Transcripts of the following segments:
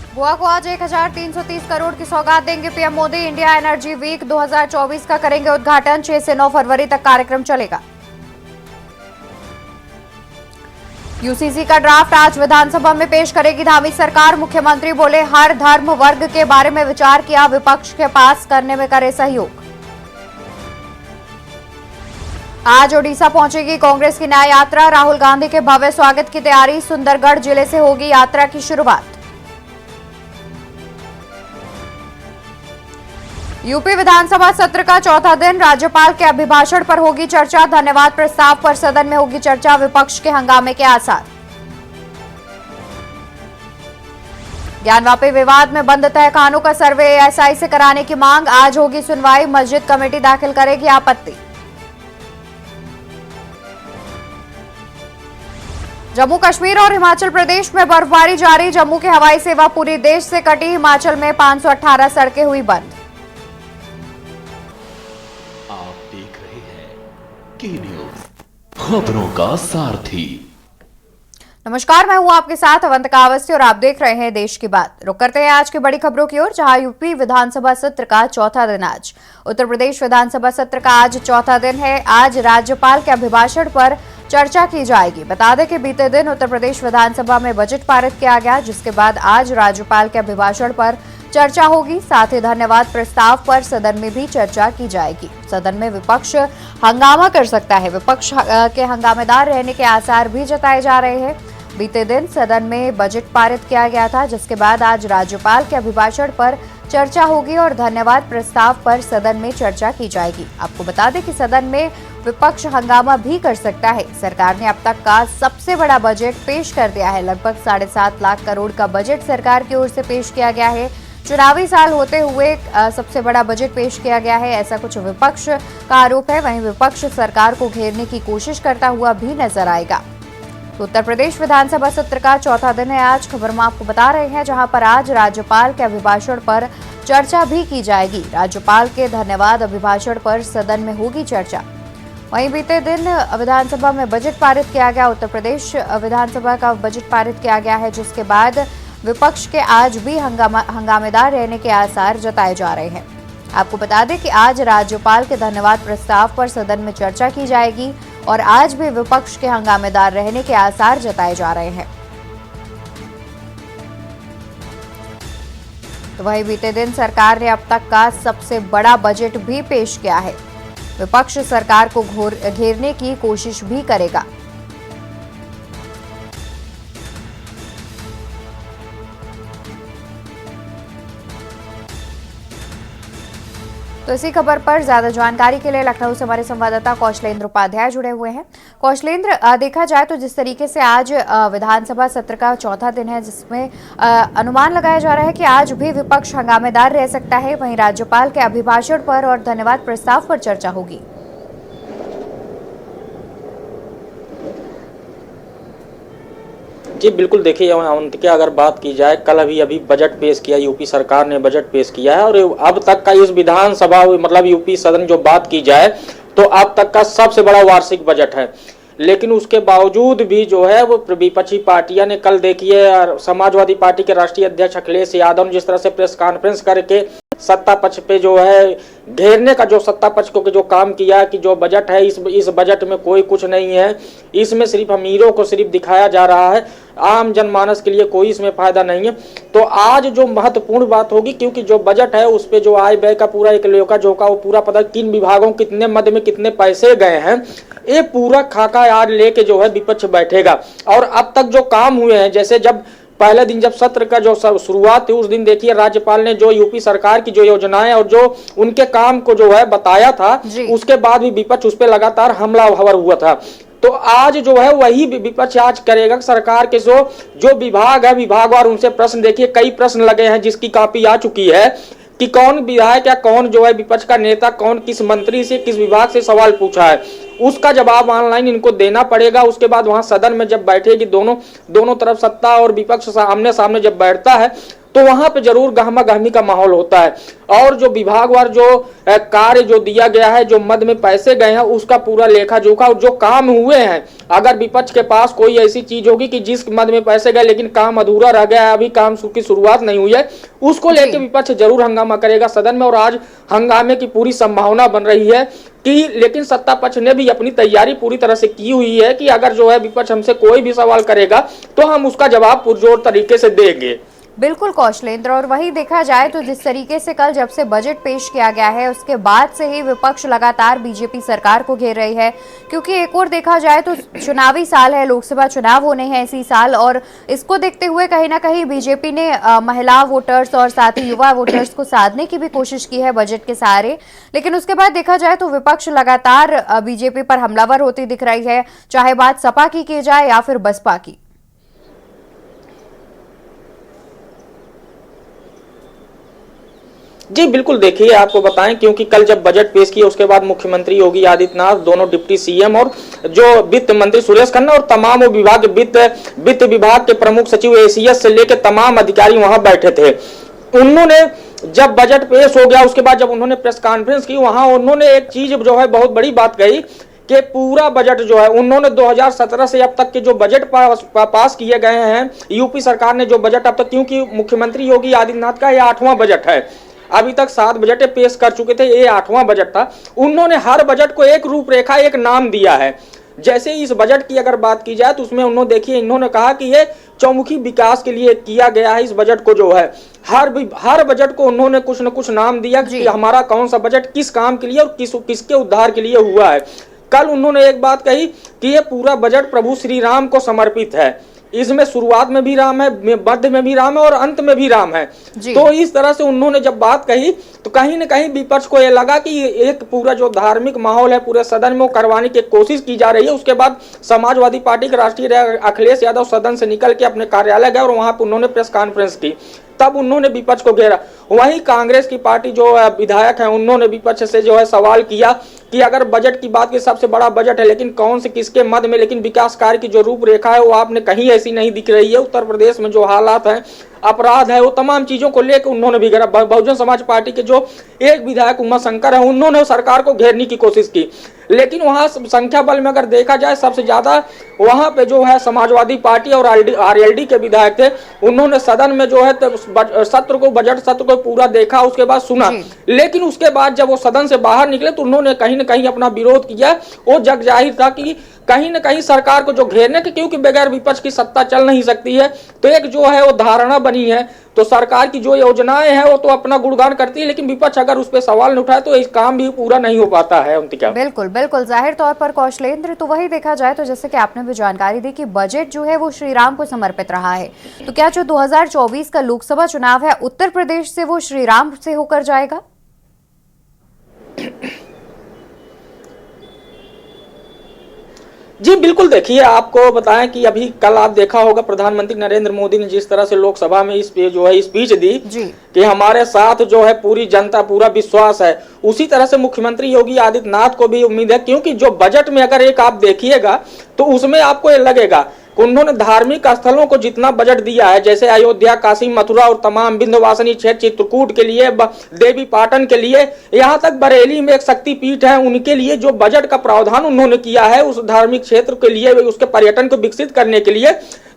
गोवा को आज 1330 करोड़ की सौगात देंगे PM Modi. India energy week 2024 का करेंगे उद्घाटन। 6 से 9 फरवरी तक कार्यक्रम चलेगा। यूसीसी का ड्राफ्ट आज विधानसभा में पेश करेगी धामी सरकार। मुख्यमंत्री बोले हर धर्म वर्ग के बारे में विचार किया, विपक्ष के पास करने में करे सहयोग। आज ओडिशा पहुंचेगी कांग्रेस की न्याय यात्रा। राहुल गांधी के भव्य स्वागत की तैयारी। सुंदरगढ़ जिले से होगी यात्रा की शुरुआत। यूपी विधानसभा सत्र का चौथा दिन। राज्यपाल के अभिभाषण पर होगी चर्चा। धन्यवाद प्रस्ताव पर सदन में होगी चर्चा। विपक्ष के हंगामे के आसार। ज्ञानवापी विवाद में बंद तहखानों का सर्वे एएसआई से कराने की मांग। आज होगी सुनवाई। मस्जिद कमेटी दाखिल करेगी आपत्ति। जम्मू कश्मीर और हिमाचल प्रदेश में बर्फबारी जारी। जम्मू की हवाई सेवा पूरी देश से कटी। हिमाचल में 518 सड़कें हुई बंद। आप देख रहे हैं की न्यूज, खबरों का सारथी। नमस्कार, मैं हूं आपके साथ अवंतिका अवस्थी और आप देख रहे हैं देश की बात। रुक करते हैं आज की बड़ी खबरों की ओर, जहां यूपी विधानसभा सत्र का चौथा दिन आज। उत्तर प्रदेश विधानसभा सत्र का आज चौथा दिन है। आज राज्यपाल के अभिभाषण पर चर्चा की जाएगी। बता दें कि बीते दिन उत्तर प्रदेश विधानसभा में बजट पारित किया गया, जिसके बाद आज राज्यपाल के अभिभाषण पर चर्चा होगी। साथ ही धन्यवाद प्रस्ताव पर सदन में भी चर्चा की जाएगी। सदन में विपक्ष हंगामा कर सकता है। विपक्ष के हंगामेदार रहने के आसार भी जताए जा रहे हैं। बीते दिन सदन में बजट पारित किया गया था, जिसके बाद आज राज्यपाल के अभिभाषण पर चर्चा होगी और धन्यवाद प्रस्ताव पर सदन में चर्चा की जाएगी। आपको बता दें कि सदन में विपक्ष हंगामा भी कर सकता है। सरकार ने अब तक का सबसे बड़ा बजट पेश कर दिया है। लगभग 7.5 लाख करोड़ का बजट सरकार की ओर से पेश किया गया है। चुनावी साल होते हुए सबसे बड़ा बजट पेश किया गया है, ऐसा कुछ विपक्ष का आरोप है। वहीं विपक्ष सरकार को घेरने की कोशिश करता हुआ भी नजर आएगा। तो उत्तर प्रदेश विधानसभा सत्र का चौथा दिन है आज। खबर में आपको बता रहे हैं, जहां पर आज राज्यपाल के अभिभाषण पर चर्चा भी की जाएगी। राज्यपाल के धन्यवाद अभिभाषण पर सदन में होगी चर्चा। वहीं बीते दिन विधानसभा में बजट पारित किया गया। उत्तर प्रदेश विधानसभा का बजट पारित किया गया है, जिसके बाद विपक्ष के आज भी हंगामेदार रहने के आसार जताए जा रहे हैं। आपको बता दें कि आज राज्यपाल के धन्यवाद प्रस्ताव पर सदन में चर्चा की जाएगी और आज भी विपक्ष के हंगामेदार रहने के आसार जताए जा रहे हैं। तो वहीं बीते दिन सरकार ने अब तक का सबसे बड़ा बजट भी पेश किया है। विपक्ष सरकार को घेरने की कोशिश भी करेगा। तो इसी खबर पर ज्यादा जानकारी के लिए लखनऊ से हमारे संवाददाता कौशलेंद्र उपाध्याय जुड़े हुए हैं। कौशलेंद्र, देखा जाए तो जिस तरीके से आज विधानसभा सत्र का चौथा दिन है, जिसमें अनुमान लगाया जा रहा है कि आज भी विपक्ष हंगामेदार रह सकता है। वहीं राज्यपाल के अभिभाषण पर और धन्यवाद प्रस्ताव पर चर्चा होगी। जी बिल्कुल, देखिए अवंतिका, अगर बात की जाए, कल अभी बजट पेश किया, यूपी सरकार ने बजट पेश किया है और अब तक का इस विधानसभा मतलब यूपी सदन जो बात की जाए तो अब तक का सबसे बड़ा वार्षिक बजट है। लेकिन उसके बावजूद भी जो है वो विपक्षी पार्टियां ने कल देखिए, समाजवादी पार्टी के राष्ट्रीय अध्यक्ष अखिलेश यादव ने जिस तरह से प्रेस कॉन्फ्रेंस करके सत्ता पक्ष पे जो है घेरने का जो सत्ता पक्ष को जो काम किया कि जो बजट है इस बजट में कोई कुछ नहीं है, इसमें सिर्फ अमीरों को सिर्फ दिखाया जा रहा है, आम जनमानस के लिए कोई इसमें फायदा नहीं है। तो आज जो महत्वपूर्ण बात होगी, क्योंकि जो बजट है उस पे जो आय व्यय का पूरा एक लेखा जोखा वो पूरा पता किन विभागों कितने मद में कितने पैसे गए हैं, ये पूरा खाका आज लेके जो है विपक्ष बैठेगा। और अब तक जो काम हुए हैं, जैसे जब पहले दिन जब सत्र का जो शुरुआत थी उस दिन देखिए राज्यपाल ने जो यूपी सरकार की जो योजनाएं और जो उनके काम को जो है बताया था, उसके बाद भी विपक्ष उस पर लगातार हमलावर हुआ था। तो आज जो है वही विपक्ष आज करेगा। सरकार के जो विभाग है, विभागवार उनसे प्रश्न देखिए, कई प्रश्न लगे हैं जिसकी कॉपी आ चुकी है कि कौन विधायक या कौन जो है विपक्ष का नेता कौन किस मंत्री से किस विभाग से सवाल पूछा है, उसका जवाब ऑनलाइन इनको देना पड़ेगा। उसके बाद वहां सदन में जब बैठेगी दोनों तरफ सत्ता और विपक्ष आमने सामने जब बैठता है तो वहां पे जरूर गहमा गहमी का माहौल होता है। और जो विभागवार जो कार्य जो दिया गया है, जो मद में पैसे गए हैं, उसका पूरा लेखा जोखा और जो काम हुए हैं, अगर विपक्ष के पास कोई ऐसी चीज होगी कि जिस मद में पैसे गए लेकिन काम अधूरा रह गया है, अभी काम की शुरुआत नहीं हुई है, उसको लेकर विपक्ष जरूर हंगामा करेगा सदन में। और आज हंगामे की पूरी संभावना बन रही है कि, लेकिन सत्ता पक्ष ने भी अपनी तैयारी पूरी तरह से की हुई है कि अगर जो है विपक्ष हमसे कोई भी सवाल करेगा तो हम उसका जवाब पुरजोर तरीके से देंगे। बिल्कुल कौशलेंद्र, और वही देखा जाए तो जिस तरीके से कल जब से बजट पेश किया गया है उसके बाद से ही विपक्ष लगातार बीजेपी सरकार को घेर रही है, क्योंकि एक और देखा जाए तो चुनावी साल है, लोकसभा चुनाव होने हैं इसी साल, और इसको देखते हुए कहीं ना कहीं बीजेपी ने महिला वोटर्स और साथ ही युवा वोटर्स को साधने की भी कोशिश की है बजट के सहारे। लेकिन उसके बाद देखा जाए तो विपक्ष लगातार बीजेपी पर हमलावर होती दिख रही है, चाहे बात सपा की जाए या फिर बसपा की। जी बिल्कुल, देखिए आपको बताएं, क्योंकि कल जब बजट पेश किया उसके बाद मुख्यमंत्री योगी आदित्यनाथ, दोनों डिप्टी सीएम और जो वित्त मंत्री सुरेश खन्ना और तमाम विभाग वित्त विभाग के प्रमुख सचिव एसीएस से लेकर तमाम अधिकारी वहां बैठे थे। उन्होंने जब बजट पेश हो गया उसके बाद जब उन्होंने प्रेस कॉन्फ्रेंस की, वहां उन्होंने एक चीज जो है बहुत बड़ी बात कही कि पूरा बजट जो है उन्होंने 2017 से अब तक के जो बजट पास किए गए हैं यूपी सरकार ने, जो बजट अब तक, क्योंकि मुख्यमंत्री योगी आदित्यनाथ का यह 8वां बजट है, अभी तक 7 बजटें पेश कर चुके थे, ये 8वां बजट था। उन्होंने हर बजट को एक रूपरेखा, एक नाम दिया है। जैसे इस बजट की अगर बात की जाए तो उसमें उन्होंने देखिए, इन्होंने कहा कि ये चौमुखी विकास के लिए किया गया है। इस बजट को जो है हर बजट को उन्होंने कुछ न कुछ नाम दिया कि हमारा कौन सा बजट किस काम के लिए और किसके उद्धार के लिए हुआ है। कल उन्होंने एक बात कही कि ये पूरा बजट प्रभु श्री राम को समर्पित है, इसमें शुरुआत में भी राम है, मध्य में भी राम है और अंत में भी राम है। तो इस तरह से उन्होंने जब बात कही तो कहीं न कहीं विपक्ष को यह लगा कि एक पूरा जो धार्मिक माहौल है पूरे सदन में वो करवाने की कोशिश की जा रही है। उसके बाद समाजवादी पार्टी के राष्ट्रीय अखिलेश यादव सदन से निकल के अपने कार्यालय गए और वहां पर उन्होंने प्रेस कॉन्फ्रेंस की, तब उन्होंने विपक्ष को घेरा। वहीं कांग्रेस की पार्टी जो विधायक है उन्होंने विपक्ष से जो है सवाल किया कि अगर बजट की बात की, सबसे बड़ा बजट है लेकिन कौन से किसके मद में, लेकिन विकास कार्य की जो रूपरेखा है वो आपने कहीं ऐसी नहीं दिख रही है। उत्तर प्रदेश में जो हालात हैं, अपराध है, वो तमाम चीजों को लेकर उन्होंने भी घेरा। बहुजन समाज पार्टी के जो एक विधायक उमा शंकर है उन्होंने सरकार को घेरने की कोशिश की, लेकिन वहां संख्या बल में अगर देखा जाए सबसे ज्यादा वहां पे जो है समाजवादी पार्टी और आरएलडी के विधायक थे। उन्होंने सदन में जो है बजट सत्र को पूरा देखा, उसके बाद सुना, लेकिन उसके बाद जब वो सदन से बाहर निकले तो उन्होंने कहीं न कहीं अपना विरोध किया। वो जग जाहिर था कि कहीं न कहीं सरकार को जो घेरने के, क्योंकि बगैर विपक्ष की सत्ता चल नहीं सकती है, तो एक जो है वो धारणा बनी है। तो सरकार की जो योजनाएं हैं वो तो अपना गुणगान करती है, लेकिन विपक्ष अगर उस पर सवाल न उठाए तो इस काम भी पूरा नहीं हो पाता है। बिल्कुल बिल्कुल, जाहिर तौर पर कौशलेंद्र, तो वही देखा जाए तो जैसे कि आपने भी जानकारी दी कि बजट जो है वो श्री राम को समर्पित रहा है, तो क्या जो 2024 का लोकसभा चुनाव है उत्तर प्रदेश से वो श्री राम से होकर जाएगा? जी बिल्कुल, देखिए आपको बताएं कि अभी कल आप देखा होगा प्रधानमंत्री नरेंद्र मोदी ने जिस तरह से लोकसभा में जो है स्पीच दी कि हमारे साथ जो है पूरी जनता, पूरा विश्वास है, उसी तरह से मुख्यमंत्री योगी आदित्यनाथ को भी उम्मीद है। क्योंकि जो बजट में अगर एक आप देखिएगा तो उसमें आपको ये लगेगा उन्होंने धार्मिक स्थलों को जितना बजट दिया है, जैसे अयोध्या, काशी, मथुरा और तमाम विंध्यवासिनी क्षेत्र, चित्रकूट के लिए, देवी पाटन के लिए, यहाँ तक बरेली में एक शक्तिपीठ है उनके लिए जो बजट का प्रावधान उन्होंने किया है उस धार्मिक क्षेत्र के लिए, उसके पर्यटन को विकसित करने के लिए,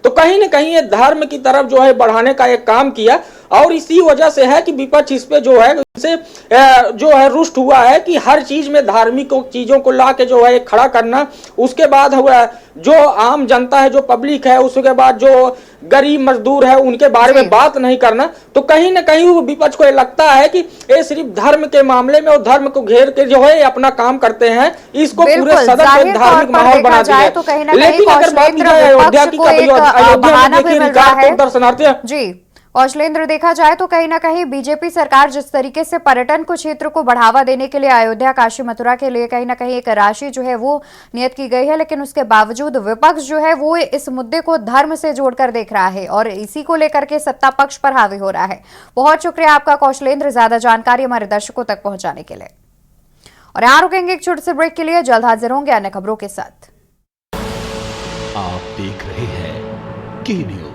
तो कहीं न कहीं ये धर्म की तरफ जो है बढ़ाने का एक काम किया। और इसी वजह से है कि विपक्ष इस पे जो है जो है रुष्ट हुआ है कि हर चीज में धार्मिक चीजों को ला के जो है खड़ा करना, उसके बाद हुआ जो आम जनता है, जो पब्लिक है, उसके बाद जो गरीब मजदूर है उनके बारे में बात नहीं करना। तो कहीं ना कहीं वो विपक्ष को लगता है कि ये सिर्फ धर्म के मामले में और धर्म को घेर के जो है अपना काम करते हैं, इसको पूरे सदन में धार्मिक माहौल बना दिया है। तो लेकिन अगर बात की जाए अयोध्या की, अयोध्या में देखिए रिकॉर्ड दर्शनार्थी जी कौशलेंद्र, देखा जाए तो कहीं ना कहीं बीजेपी सरकार जिस तरीके से पर्यटन को क्षेत्र को बढ़ावा देने के लिए अयोध्या, काशी, मथुरा के लिए कहीं ना कहीं एक राशि जो है वो नियत की गई है, लेकिन उसके बावजूद विपक्ष जो है वो इस मुद्दे को धर्म से जोड़कर देख रहा है और इसी को लेकर के सत्ता पक्ष पर हावी हो रहा है। बहुत शुक्रिया आपका कौशलेंद्र, ज्यादा जानकारी हमारे दर्शकों तक पहुंचाने के लिए। और यहाँ रुकेंगे एक छोटे से ब्रेक के लिए, जल्द हाजिर होंगे अन्य खबरों के साथ। आप देख रहे हैं के न्यूज़,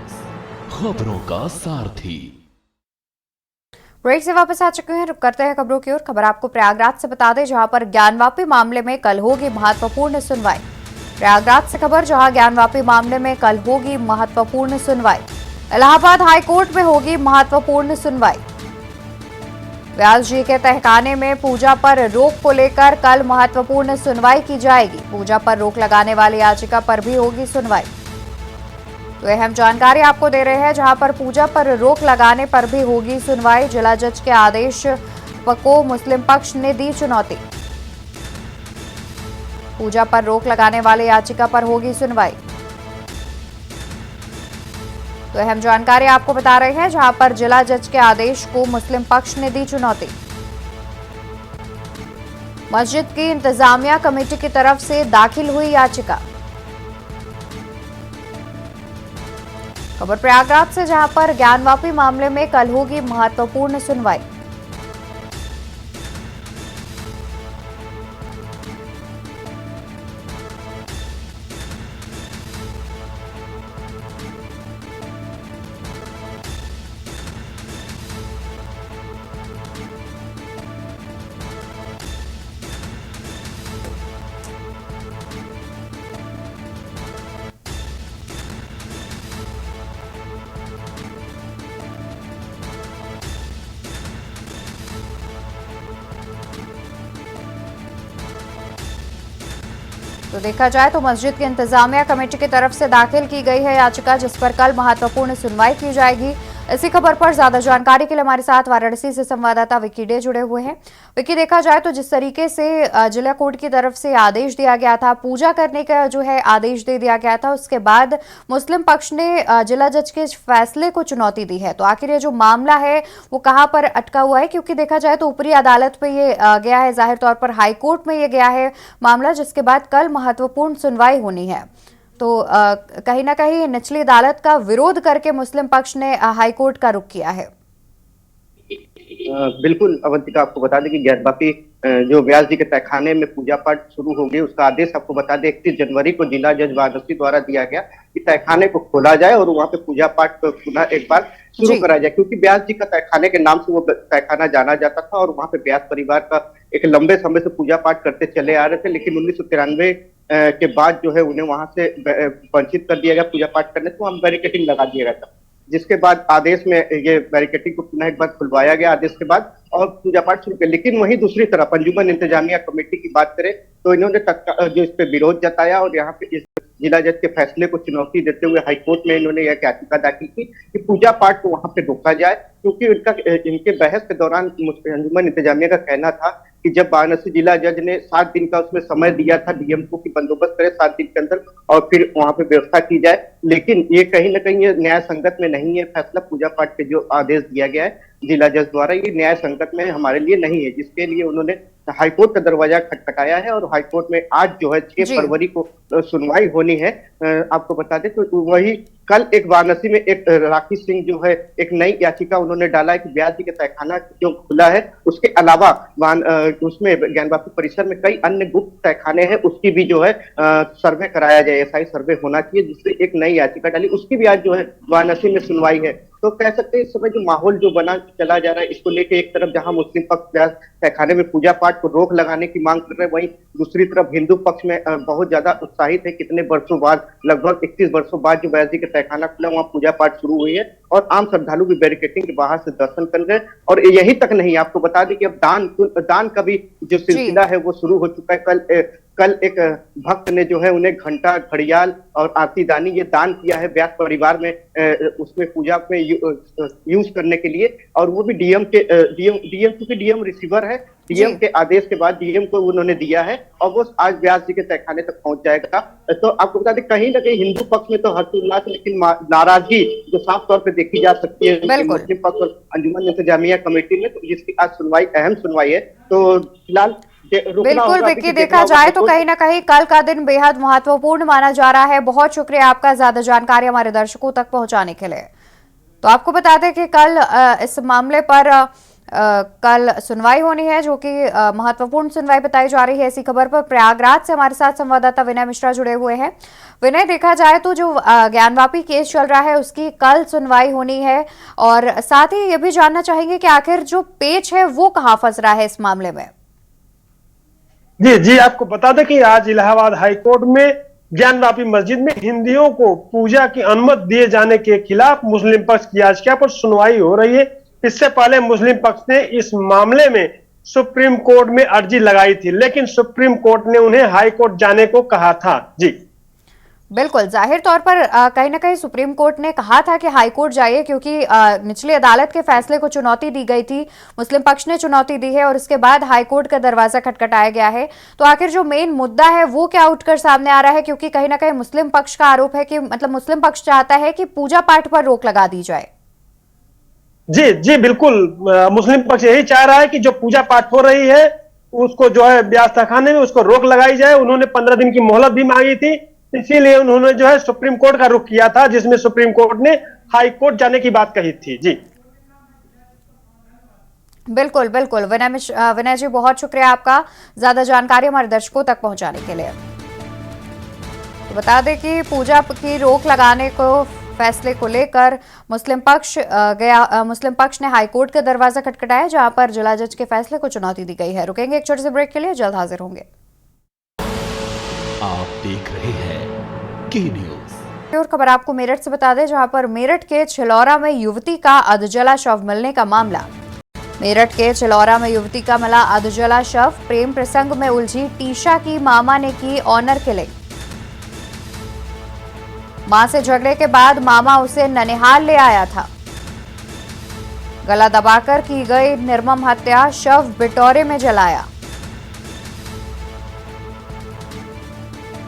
खबरों का सारथी। ब्रेक से वापस आ चुके हैं। रुक करते हैं खबरों की ओर। खबर आपको प्रयागराज से बता दें, जहां पर ज्ञानवापी मामले में कल होगी महत्वपूर्ण सुनवाई। प्रयागराज से खबर, जहां ज्ञानवापी मामले में कल होगी महत्वपूर्ण सुनवाई। इलाहाबाद हाईकोर्ट में होगी महत्वपूर्ण सुनवाई। व्यास जी के तहखाने में पूजा पर रोक को लेकर कल महत्वपूर्ण सुनवाई की जाएगी। पूजा पर रोक लगाने वाली याचिका पर भी होगी सुनवाई। तो अहम जानकारी आपको दे रहे हैं, जहां पर पूजा पर रोक लगाने पर भी होगी सुनवाई। जिला जज के आदेश को मुस्लिम पक्ष ने दी चुनौती। पूजा पर रोक लगाने वाले याचिका पर होगी सुनवाई। तो अहम जानकारी आपको बता रहे हैं, जहां पर जिला जज के आदेश को मुस्लिम पक्ष ने दी चुनौती। मस्जिद की इंतजामिया कमेटी की तरफ से दाखिल हुई याचिका। खबर प्रयागराज से, जहां पर ज्ञानवापी मामले में कल होगी महत्वपूर्ण सुनवाई। तो देखा जाए तो मस्जिद की इंतजामिया कमेटी की तरफ से दाखिल की गई है याचिका, जिस पर कल महत्वपूर्ण सुनवाई की जाएगी। इसी खबर पर ज्यादा जानकारी के लिए हमारे साथ वाराणसी से संवाददाता विकी डे जुड़े हुए हैं। विकी, देखा जाए तो जिस तरीके से जिला कोर्ट की तरफ से आदेश दिया गया था, पूजा करने का जो है आदेश दे दिया गया था, उसके बाद मुस्लिम पक्ष ने जिला जज के फैसले को चुनौती दी है। तो आखिर ये जो मामला है वो कहां पर अटका हुआ है? क्योंकि देखा जाए तो ऊपरी अदालत पे ये गया है, जाहिर तौर पर हाईकोर्ट में ये गया है मामला, जिसके बाद कल महत्वपूर्ण सुनवाई होनी है। तो कहीं ना कहीं निचली अदालत का विरोध करके मुस्लिम पक्ष ने हाईकोर्ट का रुख किया है। बिल्कुल अवंतिका, आपको बता दें कि ज्ञानवापी जो व्यास जी के तहखाने में पूजा पाठ शुरू हो गई, उसका आदेश आपको बता दें 31 जनवरी को जिला जज वाराणसी द्वारा दिया गया कि तहखाने को खोला जाए और वहां पे पूजा पाठ पुनः एक बार शुरू करा जाए। क्योंकि व्यास जी का तहखाने के नाम से वो तहखाना जाना जाता था और वहां पे व्यास परिवार का एक लंबे समय से पूजा पाठ करते चले आ रहे थे। लेकिन 1993 के बाद जो है उन्हें वहां से वंचित कर दिया गया पूजा पाठ करने से, वहां बैरिकेटिंग लगा दिया गया था। जिसके बाद आदेश में ये बैरिकेटिंग को पुनः एक बार खुलवाया गया आदेश के बाद और पूजा पाठ शुरू किया। लेकिन वहीं दूसरी तरफ अंजुमन इंतजामिया कमेटी की बात करें तो इन्होंने जो इस पे विरोध जताया और यहाँ पे इस जिला जज के फैसले को चुनौती देते हुए हाईकोर्ट में इन्होंने यह याचिका दाखिल की कि पूजा पाठ को वहां पे रोका जाए। क्योंकि इनके बहस के दौरान अंजुमन इंतजामिया का कहना था कि जब वाराणसी जिला जज ने 7 दिन का उसमें समय दिया था डीएम को कि बंदोबस्त करे 7 दिन के अंदर और फिर वहां पे व्यवस्था की जाए, लेकिन ये कहीं ना कहीं ये न्याय संगत में नहीं है। फैसला पूजा पाठ के जो आदेश दिया गया है जिला जज द्वारा, ये न्याय संगत में हमारे लिए नहीं है, जिसके लिए उन्होंने हाईकोर्ट का दरवाजा खटखटाया है और हाईकोर्ट में आज जो है 6 फरवरी को सुनवाई होनी है। आपको बता दें तो वही कल एक वाराणसी में एक राखी सिंह जो है एक नई याचिका उन्होंने डाला है कि व्यास जी के तहखाना जो खुला है उसके अलावा उसमें ज्ञानवापी परिसर में कई अन्य गुप्त तहखाने हैं, उसकी भी जो है सर्वे कराया जाए, ऐसा ही सर्वे होना चाहिए, जिससे एक नई याचिका डाली, उसकी भी आज जो है वाराणसी में सुनवाई है। तो कह सकते हैं इस समय जो माहौल जो बना चला जा रहा है, इसको लेके एक तरफ जहां मुस्लिम पक्ष व्यास तहखाने में पूजा पाठ को रोक लगाने की मांग कर रहे हैं, वहीं दूसरी तरफ हिंदू पक्ष में बहुत ज्यादा उत्साहित है। कितने वर्षों बाद, लगभग 31 वर्षों बाद जो व्यास जी के तहखाना खुला वहां पूजा पाठ शुरू हुई है और आम श्रद्धालु भी बैरिकेटिंग के बाहर से दर्शन कर रहे हैं। और यही तक नहीं, आपको बता दें कि अब दान का भी जो सिलसिला है वो शुरू हो चुका है। कल एक भक्त ने जो है उन्हें घंटा, घड़ियाल और आरती दानी ये दान किया है व्यास परिवार में, उसमें पूजा में यूज करने के लिए, और वो भी डीएम क्योंकि डीएम रिसीवर है, डीएम के आदेश के बाद डीएम को उन्होंने दिया है और वो आज व्यास जी के तहखाने तक पहुंच जाएगा। तो आपको बता दें कहीं ना कहीं हिंदू पक्ष में तो हर्षोल्लास, लेकिन नाराजगी जो साफ तौर पे देखी जा सकती है मुस्लिम पक्ष और अंजुमन इंतजामिया कमेटी में, तो जिसकी आज सुनवाई, अहम सुनवाई है। तो फिलहाल बिल्कुल विक्की, देखा जाए तो कहीं ना कहीं कल का दिन बेहद महत्वपूर्ण माना जा रहा है। बहुत शुक्रिया आपका ज्यादा जानकारी हमारे दर्शकों तक पहुंचाने के लिए। तो आपको बता दें कि कल इस मामले पर कल सुनवाई होनी है, जो कि महत्वपूर्ण सुनवाई बताई जा रही है। इसी खबर पर प्रयागराज से हमारे साथ संवाददाता विनय मिश्रा जुड़े हुए हैं। विनय, देखा जाए तो जो ज्ञानवापी केस चल रहा है उसकी कल सुनवाई होनी है, और साथ ही ये भी जानना चाहेंगे कि आखिर जो पेच है वो कहाँ फंस रहा है इस मामले में। जी, आपको बता दें कि आज इलाहाबाद हाईकोर्ट में ज्ञानवापी मस्जिद में हिंदुओं को पूजा की अनुमति दिए जाने के खिलाफ मुस्लिम पक्ष की याचिका पर सुनवाई हो रही है। इससे पहले मुस्लिम पक्ष ने इस मामले में सुप्रीम कोर्ट में अर्जी लगाई थी, लेकिन सुप्रीम कोर्ट ने उन्हें हाई कोर्ट जाने को कहा था। जी बिल्कुल, जाहिर तौर पर कहीं ना कहीं सुप्रीम कोर्ट ने कहा था कि हाई कोर्ट जाइए, क्योंकि निचली अदालत के फैसले को चुनौती दी गई थी, मुस्लिम पक्ष ने चुनौती दी है और उसके बाद हाई कोर्ट का दरवाजा खटखटाया गया है। तो आखिर जो मेन मुद्दा है वो क्या उठकर सामने आ रहा है, क्योंकि कहीं ना कहीं मुस्लिम पक्ष का आरोप है कि मतलब मुस्लिम पक्ष चाहता है कि पूजा पाठ पर रोक लगा दी जाए। जी बिल्कुल, मुस्लिम पक्ष यही चाह रहा है कि जो पूजा पाठ हो रही है उसको जो है ब्यास तहखाने में उसको रोक लगाई जाए। उन्होंने 15 दिन की मोहलत भी मांगी थी, इसीलिए उन्होंने जो है सुप्रीम कोर्ट का रुख किया था, जिसमें सुप्रीम कोर्ट ने हाई कोर्ट जाने की बात कही थी। जी बिल्कुल बिल्कुल, विनय जी बहुत शुक्रिया आपका ज्यादा जानकारी हमारे दर्शकों तक पहुंचाने के लिए। तो बता दें कि पूजा की रोक लगाने को फैसले को लेकर मुस्लिम पक्ष ने हाईकोर्ट का दरवाजा खटखटाया, जहां पर जिला जज के फैसले को चुनौती दी गई है। रुकेंगे एक छोटे से ब्रेक के लिए, जल्द हाजिर होंगे। आप देख रहे हैं की न्यूज। और खबर आपको मेरठ से बता दें, जहां पर मेरठ के छिलौरा में युवती का अधजला शव मिलने का मामला। मेरठ के छिलौरा में युवती का मिला अधजला शव। प्रेम प्रसंग में उलझी टीशा की मामा ने की ऑनर किलिंग। मां से झगड़े के बाद मामा उसे ननिहाल ले आया था। गला दबाकर की गई निर्मम हत्या, शव बिटौरे में जलाया।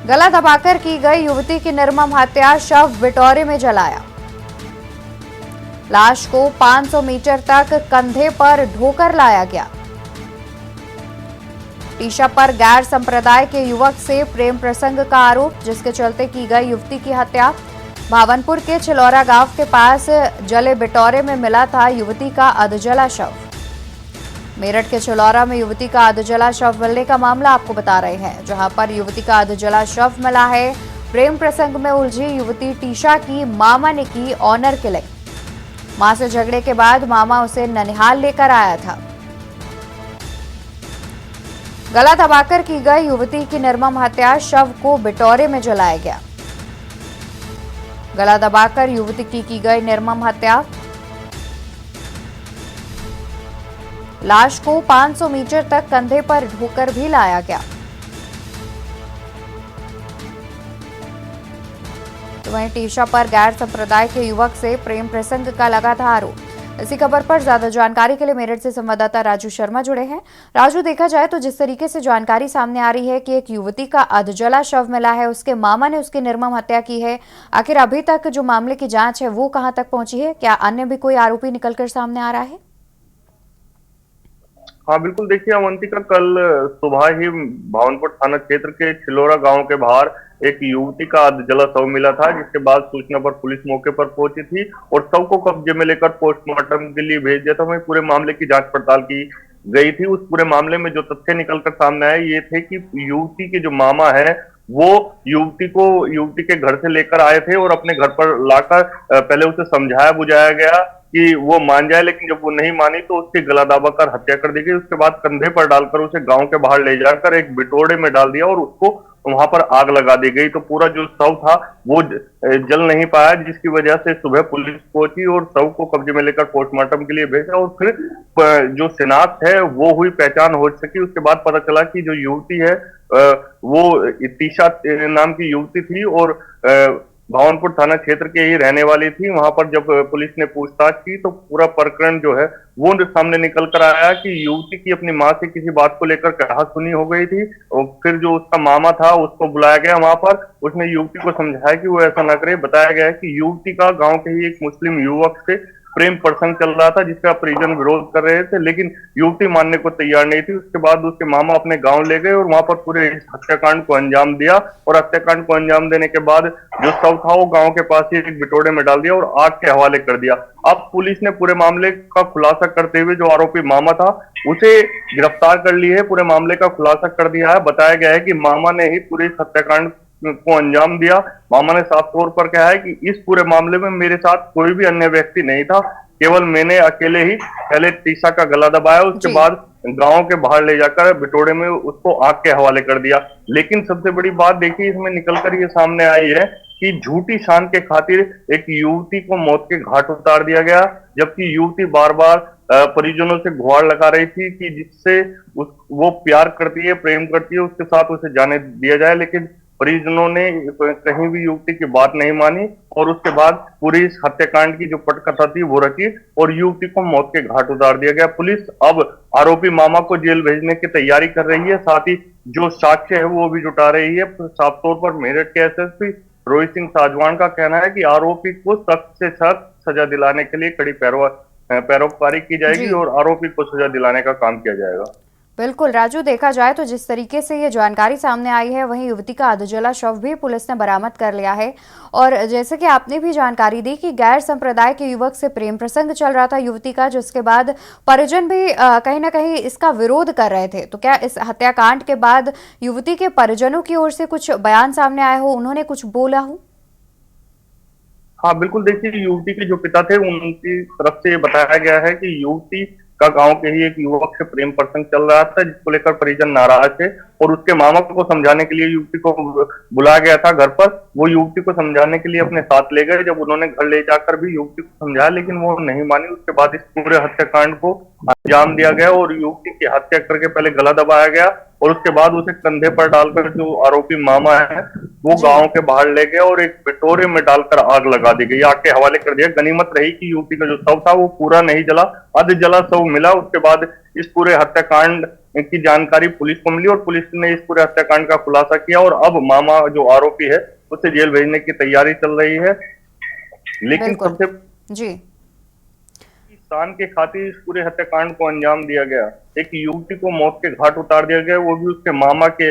गला दबाकर की गई युवती की निर्मम हत्या, शव बिटौरे में जलाया। लाश को 500 मीटर तक कंधे पर ढोकर लाया गया। टीशा पर गैर संप्रदाय के युवक से प्रेम प्रसंग का आरोप, जिसके चलते की गई युवती की हत्या। भावनपुर के छिलौरा गांव के पास जले बिटौरे में मिला था युवती का अधजला शव। मेरठ के छिलौरा में युवती का अधजला शव मिलने का मामला आपको बता रहे हैं, जहां पर युवती का अधजला शव मिला है। प्रेम प्रसंग में उलझी युवती टीशा की मामा ने की ऑनर किलिंग। मां से झगड़े के बाद मामा उसे ननिहाल लेकर आया था। गला दबाकर की गई युवती की निर्मम हत्या, शव को बिटौरे में जलाया गया। गला दबाकर युवती की गई निर्मम हत्या। लाश को 500 मीटर तक कंधे पर ढोकर भी लाया गया। तो वहीं टीशा पर गैर संप्रदाय के युवक से प्रेम प्रसंग का लगा था आरोप। इसी खबर पर ज्यादा जानकारी के लिए मेरठ से संवाददाता राजू शर्मा जुड़े हैं। राजू, देखा जाए तो जिस तरीके से जानकारी सामने आ रही है कि एक युवती का अधजला शव मिला है, उसके मामा ने उसकी निर्मम हत्या की है, आखिर अभी तक जो मामले की जांच है वो कहां तक पहुंची है? क्या अन्य भी कोई आरोपी निकलकर सामने आ रहा है? हाँ बिल्कुल, देखिए अवंतिका, कल सुबह ही भावनपुर थाना क्षेत्र के छिलौरा गांव के बाहर एक युवती का अधजला शव मिला था, जिसके बाद सूचना पर पुलिस मौके पर पहुंची थी और शव को कब्जे में लेकर पोस्टमार्टम के लिए भेज दिया था। वहीं पूरे मामले की जांच पड़ताल की गई थी। उस पूरे मामले में जो तथ्य निकलकर सामने आए ये थे कि युवती के जो मामा है वो युवती के घर से लेकर आए थे और अपने घर पर लाकर पहले उसे समझाया बुझाया गया कि वो मान जाए, लेकिन जब वो नहीं मानी तो उसकी गला दबाकर हत्या कर दी गई। उसके बाद कंधे पर डालकर उसे गांव के बाहर ले जाकर एक बिटोड़े में डाल दिया और उसको वहां पर आग लगा दी गई। तो पूरा जो शव था वो जल नहीं पाया, जिसकी वजह से सुबह पुलिस पहुंची और शव को कब्जे में लेकर पोस्टमार्टम के लिए भेजा और फिर जो शिनाख्त है वो हुई, पहचान हो सकी। उसके बाद पता चला कि जो युवती है वो टीशा नाम की युवती थी और भावनपुर थाना क्षेत्र के ही रहने वाली थी। वहां पर जब पुलिस ने पूछताछ की तो पूरा प्रकरण जो है वो सामने निकल कर आया कि युवती की अपनी मां से किसी बात को लेकर कहासुनी हो गई थी और फिर जो उसका मामा था उसको बुलाया गया वहां पर। उसने युवती को समझाया कि वो ऐसा ना करे। बताया गया है कि युवती का गांव के ही एक मुस्लिम युवक से प्रेम प्रसंग चल रहा था जिसका परिजन विरोध कर रहे थे, लेकिन युवती मानने को तैयार नहीं थी। उसके बाद उसके मामा अपने गांव ले गए और वहां पर पूरे इस हत्याकांड को अंजाम दिया, और हत्याकांड को अंजाम देने के बाद जो शव था वो गांव के पास ही एक बिटोड़े में डाल दिया और आग के हवाले कर दिया। अब पुलिस ने पूरे मामले का खुलासा करते हुए जो आरोपी मामा था उसे गिरफ्तार कर ली है, पूरे मामले का खुलासा कर दिया है। बताया गया है कि मामा ने ही पूरे इस हत्याकांड को अंजाम दिया। मामा ने साफ तौर पर कहा है कि इस पूरे मामले में मेरे साथ कोई भी अन्य व्यक्ति नहीं था, केवल मैंने अकेले ही पहले तीसा का गला दबाया, उसके बाद गांव के बाहर ले जाकर बिटोड़े में उसको आग के हवाले कर दिया। लेकिन सबसे बड़ी बात देखिए इसमें निकलकर ये सामने आई है कि झूठी शान के खातिर एक युवती को मौत के घाट उतार दिया गया, जबकि युवती बार बार परिजनों से गुहार लगा रही थी कि जिससे वो प्यार करती है, प्रेम करती है, उसके साथ उसे जाने दिया जाए। लेकिन परिजनों ने कहीं भी युवती की बात नहीं मानी और उसके बाद पूरी इस हत्याकांड की जो पटकथा थी वो रखी और युवती को मौत के घाट उतार दिया गया। पुलिस अब आरोपी मामा को जेल भेजने की तैयारी कर रही है, साथ ही जो साक्ष्य है वो भी जुटा रही है। साफ तौर पर मेरठ के एसएसपी रोहित सिंह साजवान का कहना है कि आरोपी को सख्त से सख्त सजा दिलाने के लिए कड़ी पैरोकारी की जाएगी और आरोपी को सजा दिलाने का काम किया जाएगा। बिल्कुल राजू, देखा जाए तो जिस तरीके से ये जानकारी सामने आई है वहीं युवती का अधजला शव भी पुलिस ने बरामद कर लिया है। और जैसे कि आपने भी जानकारी दी कि गैर संप्रदाय के युवक से प्रेम प्रसंग चल रहा था युवती का, जिसके बाद परिजन भी कहीं ना कहीं इसका विरोध कर रहे थे। तो क्या इस हत्याकांड के बाद युवती के परिजनों की ओर से कुछ बयान सामने आए हो, उन्होंने कुछ बोला हो? हाँ बिल्कुल, देखिए युवती के जो पिता थे उनकी तरफ से ये बताया गया है कि युवती का गांव के ही एक युवक से प्रेम प्रसंग चल रहा था, जिसको लेकर परिजन नाराज थे और उसके मामा को समझाने के लिए युवती को बुलाया गया था घर पर। वो युवती को समझाने के लिए अपने साथ ले गए। जब उन्होंने घर ले जाकर भी युवती को समझाया लेकिन वो नहीं मानी। उसके बाद इस पूरे हत्याकांड को अंजाम दिया गया और युवती की हत्या करके पहले गला दबाया गया और उसके बाद उसे कंधे पर डालकर जो आरोपी मामा है वो गांव के बाहर ले गया और एक बिटोरे में डालकर आग लगा दी गई, आग के हवाले कर दिया। गनीमत रही कि युवती का जो शव था वो पूरा नहीं जला, अध जला शव मिला। उसके बाद इस पूरे हत्याकांड की जानकारी पुलिस को मिली और पुलिस ने इस पूरे हत्याकांड का खुलासा किया और अब मामा जो आरोपी है उसे जेल भेजने की तैयारी चल रही है। लेकिन सबसे जी शान के खातिर इस पूरे हत्याकांड को अंजाम दिया गया, एक युवती को मौत के घाट उतार दिया गया, वो भी उसके मामा के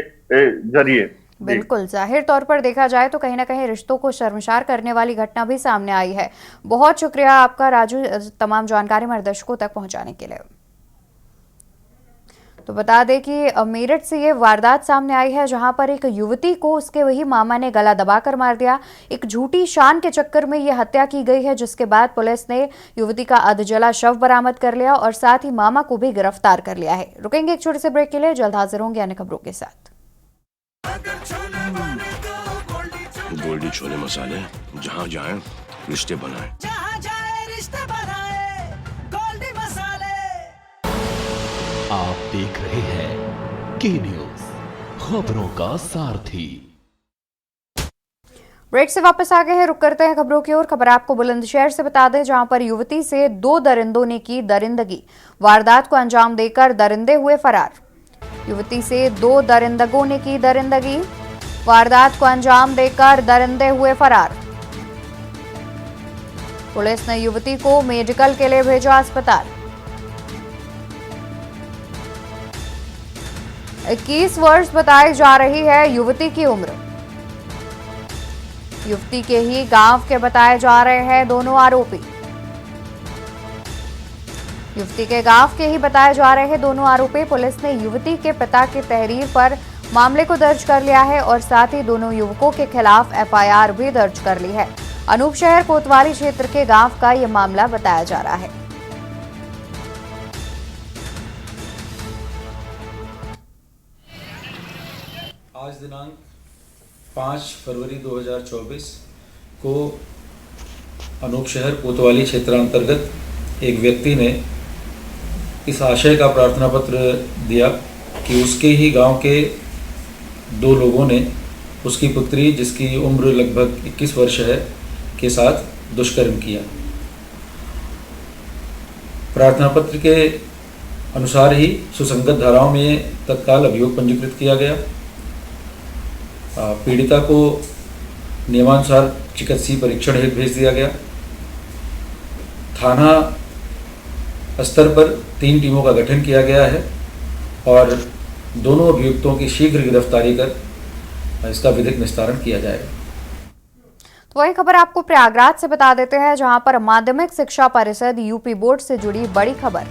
जरिए। बिल्कुल, जाहिर तौर पर देखा जाए तो कहीं ना कहीं रिश्तों को शर्मसार करने वाली घटना भी सामने आई है। बहुत शुक्रिया आपका राजू, तमाम जानकारी हमारे दर्शकों तक पहुंचाने के लिए। तो बता दें कि मेरठ से ये वारदात सामने आई है जहां पर एक युवती को उसके वही मामा ने गला दबाकर मार दिया। एक झूठी शान के चक्कर में ये हत्या की गई है, जिसके बाद पुलिस ने युवती का अधजला शव बरामद कर लिया और साथ ही मामा को भी गिरफ्तार कर लिया है। रुकेंगे एक छोटे से ब्रेक के लिए, जल्द हाजिर होंगे अन्य खबरों के साथ। गोल्डी छोले मसाले, जहाँ जाए रिश्ते बनाए, जहाँ जाए रिश्ते बनाए, गोल्डी मसाले। आप देख रहे हैं के न्यूज, खबरों का सारथी। ब्रेक से वापस आ गए हैं, रुक करते हैं खबरों की ओर। खबर आपको बुलंदशहर से बता दें जहां पर युवती से 2 दरिंदों ने की दरिंदगी, वारदात को अंजाम देकर दरिंदे हुए फरार। युवती से 2 दरिंदगों ने की दरिंदगी, वारदात को अंजाम देकर दरिंदे हुए फरार। पुलिस ने युवती को मेडिकल के लिए भेजा अस्पताल। 21 वर्ष बताई जा रही है युवती की उम्र। युवती के ही गांव के बताए जा रहे हैं दोनों आरोपी। युवती के गांव के ही बताए जा रहे हैं दोनों आरोपी। पुलिस ने युवती के पिता की तहरीर पर मामले को दर्ज कर लिया है और साथ ही दोनों युवकों के खिलाफ एफआईआर भी दर्ज कर ली है। अनूपशहर कोतवाली क्षेत्र के गांव का यह मामला बताया जा रहा है। आज दिनांक 5 फरवरी 2024 को अनूपशहर कोतवाली क्षेत्रांतर्गत एक व्यक्ति ने इस आशय का प्रार्थना पत्र दिया कि उसके ही गांव के 2 लोगों ने उसकी पुत्री, जिसकी उम्र लगभग 21 वर्ष है, के साथ दुष्कर्म किया। प्रार्थना पत्र के अनुसार ही सुसंगत धाराओं में तत्काल अभियोग पंजीकृत किया गया। पीड़िता को नियमानुसार चिकित्सीय परीक्षण हेतु भेज दिया गया। थाना स्तर पर 3 टीमों का गठन किया गया है और दोनों अभियुक्तों की शीघ्र गिरफ्तारी कर इसका विधिक निस्तारण किया जाएगा। तो वही खबर आपको प्रयागराज से बता देते हैं, जहां पर माध्यमिक शिक्षा परिषद यूपी बोर्ड से जुड़ी बड़ी खबर।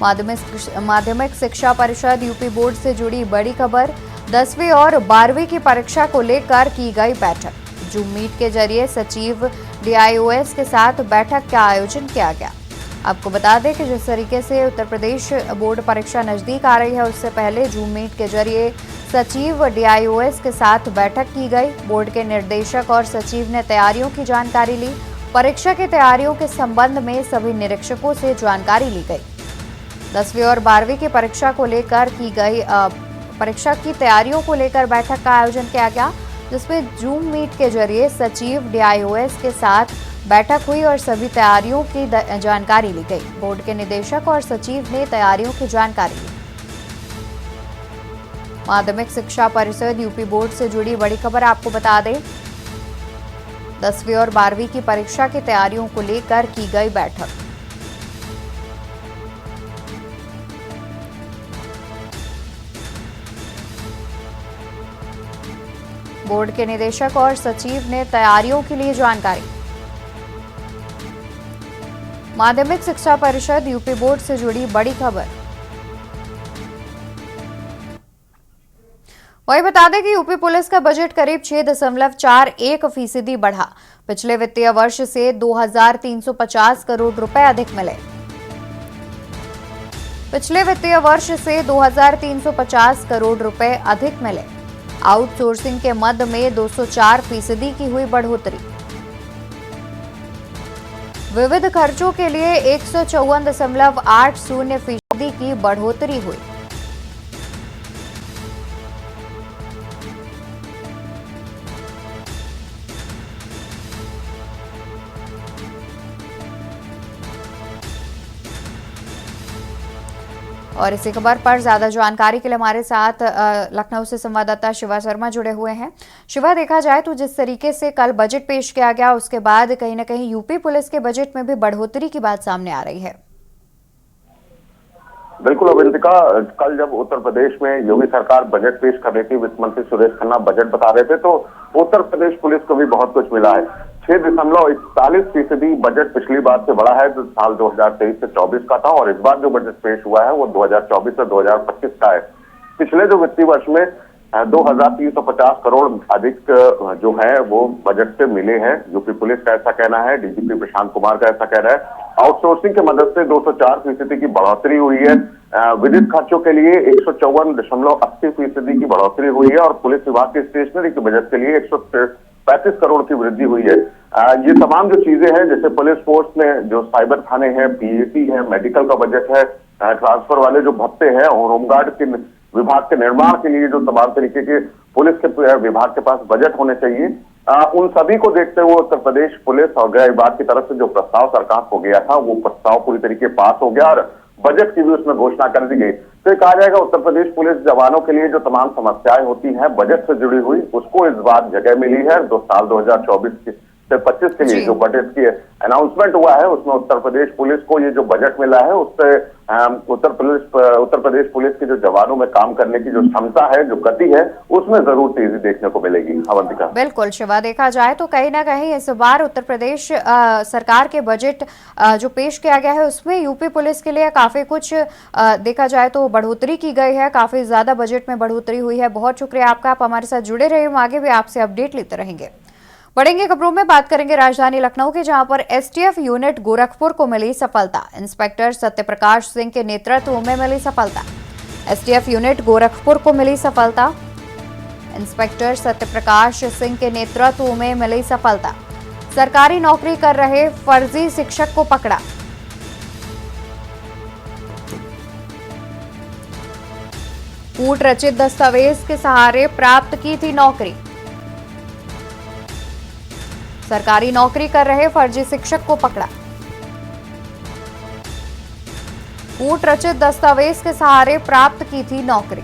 माध्यमिक शिक्षा परिषद यूपी बोर्ड से जुड़ी बड़ी खबर। 10वीं और 12वीं की परीक्षा को लेकर की गई बैठक। जूम मीट के जरिए सचिव DIOS के साथ बैठक का आयोजन किया गया। आपको बता दें कि जिस तरीके से उत्तर प्रदेश बोर्ड परीक्षा नजदीक आ रही है, उससे पहले जूम मीट के जरिए सचिव DIOS के साथ बैठक की गई। बोर्ड के निर्देशक और सचिव ने तैयारियों की जानकारी ली। परीक्षा की तैयारियों के संबंध में सभी निरीक्षकों से जानकारी ली गई। 10वीं और 12वीं की परीक्षा को लेकर की गई परीक्षा की तैयारियों को लेकर बैठक का आयोजन किया गया, जिसमें जूम मीट के जरिए सचिव DIOS के साथ बैठक हुई और सभी तैयारियों की जानकारी ली गई। बोर्ड के निदेशक और सचिव ने तैयारियों की जानकारी ली। माध्यमिक शिक्षा परिषद यूपी बोर्ड से जुड़ी बड़ी खबर आपको बता दें, 10वीं और 12वीं की परीक्षा की तैयारियों को लेकर की गई बैठक। बोर्ड के निदेशक और सचिव ने तैयारियों के लिए जानकारी। माध्यमिक शिक्षा परिषद यूपी बोर्ड से जुड़ी बड़ी खबर। वही बता दें कि यूपी पुलिस का बजट करीब 6.41% बढ़ा। पिछले वित्तीय वर्ष से 2350 करोड़ रुपए अधिक मिले। पिछले वित्तीय वर्ष से 2350 करोड़ रुपए अधिक मिले। आउटसोर्सिंग के मद में 204% की हुई बढ़ोतरी। विविध खर्चों के लिए 154.80% की बढ़ोतरी हुई। और इसी खबर पर ज्यादा जानकारी के लिए हमारे साथ लखनऊ से संवाददाता शिवा शर्मा जुड़े हुए हैं। शिवा, देखा जाए तो जिस तरीके से कल बजट पेश किया गया, उसके बाद कहीं ना कहीं यूपी पुलिस के बजट में भी बढ़ोतरी की बात सामने आ रही है। बिल्कुल अवंतिका, कल जब उत्तर प्रदेश में योगी सरकार बजट पेश कर रही थी, वित्त मंत्री सुरेश खन्ना बजट बता रहे थे, तो उत्तर प्रदेश पुलिस को भी बहुत कुछ मिला है। 6.41% बजट पिछली बार से बढ़ा है, जो साल 2023 से 24 का था, और इस बार जो बजट पेश हुआ है वो 2024 से 2025 का है। पिछले जो वित्तीय वर्ष में 2350 करोड़ अधिक जो है वो बजट से मिले हैं। यूपी पुलिस का ऐसा कहना है, DGP प्रशांत कुमार का ऐसा कहना है। आउटसोर्सिंग की मदद से 204% की बढ़ोतरी हुई है। विद्युत खर्चों के लिए 154.80% की बढ़ोतरी हुई है और पुलिस विभाग के स्टेशनरी के बजट के लिए 135 करोड़ की वृद्धि हुई है। ये तमाम जो चीजें हैं, जैसे पुलिस फोर्स में जो साइबर थाने हैं, PAC है, मेडिकल का बजट है, ट्रांसफर वाले जो भत्ते हैं और होमगार्ड के विभाग के निर्माण के लिए जो तमाम तरीके के पुलिस के विभाग के पास बजट होने चाहिए, उन सभी को देखते हुए उत्तर प्रदेश पुलिस और गृह विभाग की तरफ से जो प्रस्ताव सरकार को गया था, वो प्रस्ताव पूरी तरीके पास हो गया और बजट की भी उसमें घोषणा कर दी गई। तो कहा जाएगा उत्तर प्रदेश पुलिस जवानों के लिए जो तमाम समस्याएं होती हैं बजट से जुड़ी हुई, उसको इस बार जगह मिली है। साल 2024 से 25 के लिए जो बजट की अनाउंसमेंट हुआ है, उसमें उत्तर प्रदेश पुलिस को ये जो बजट मिला है, उससे उत्तर प्रदेश पुलिस के जो जवानों में काम करने की जो क्षमता है, जो गति है, उसमें जरूर तेजी देखने को मिलेगी। अवंतिका, बिल्कुल शिवा, देखा जाए तो कहीं ना कहीं इस बार उत्तर प्रदेश सरकार के बजट जो पेश किया गया है, उसमें यूपी पुलिस के लिए काफी कुछ देखा जाए तो बढ़ोतरी की गई है। काफी ज्यादा बजट में बढ़ोतरी हुई है। बहुत शुक्रिया आपका, आप हमारे साथ जुड़े रहिए। हम आगे भी आपसे अपडेट लेते रहेंगे। बढ़ेंगे खबरों में, बात करेंगे राजधानी लखनऊ के, जहां पर STF यूनिट गोरखपुर को मिली सफलता। इंस्पेक्टर सत्यप्रकाश सिंह के नेतृत्व में मिली सफलता। STF यूनिट गोरखपुर को मिली सफलता। इंस्पेक्टर सत्यप्रकाश सिंह के नेतृत्व में मिली सफलता। सरकारी नौकरी कर रहे फर्जी शिक्षक को पकड़ा। कूट रचित दस्तावेज के सहारे प्राप्त की थी नौकरी। सरकारी नौकरी कर रहे फर्जी शिक्षक को पकड़ा। कूट रचित दस्तावेज के सहारे प्राप्त की थी नौकरी।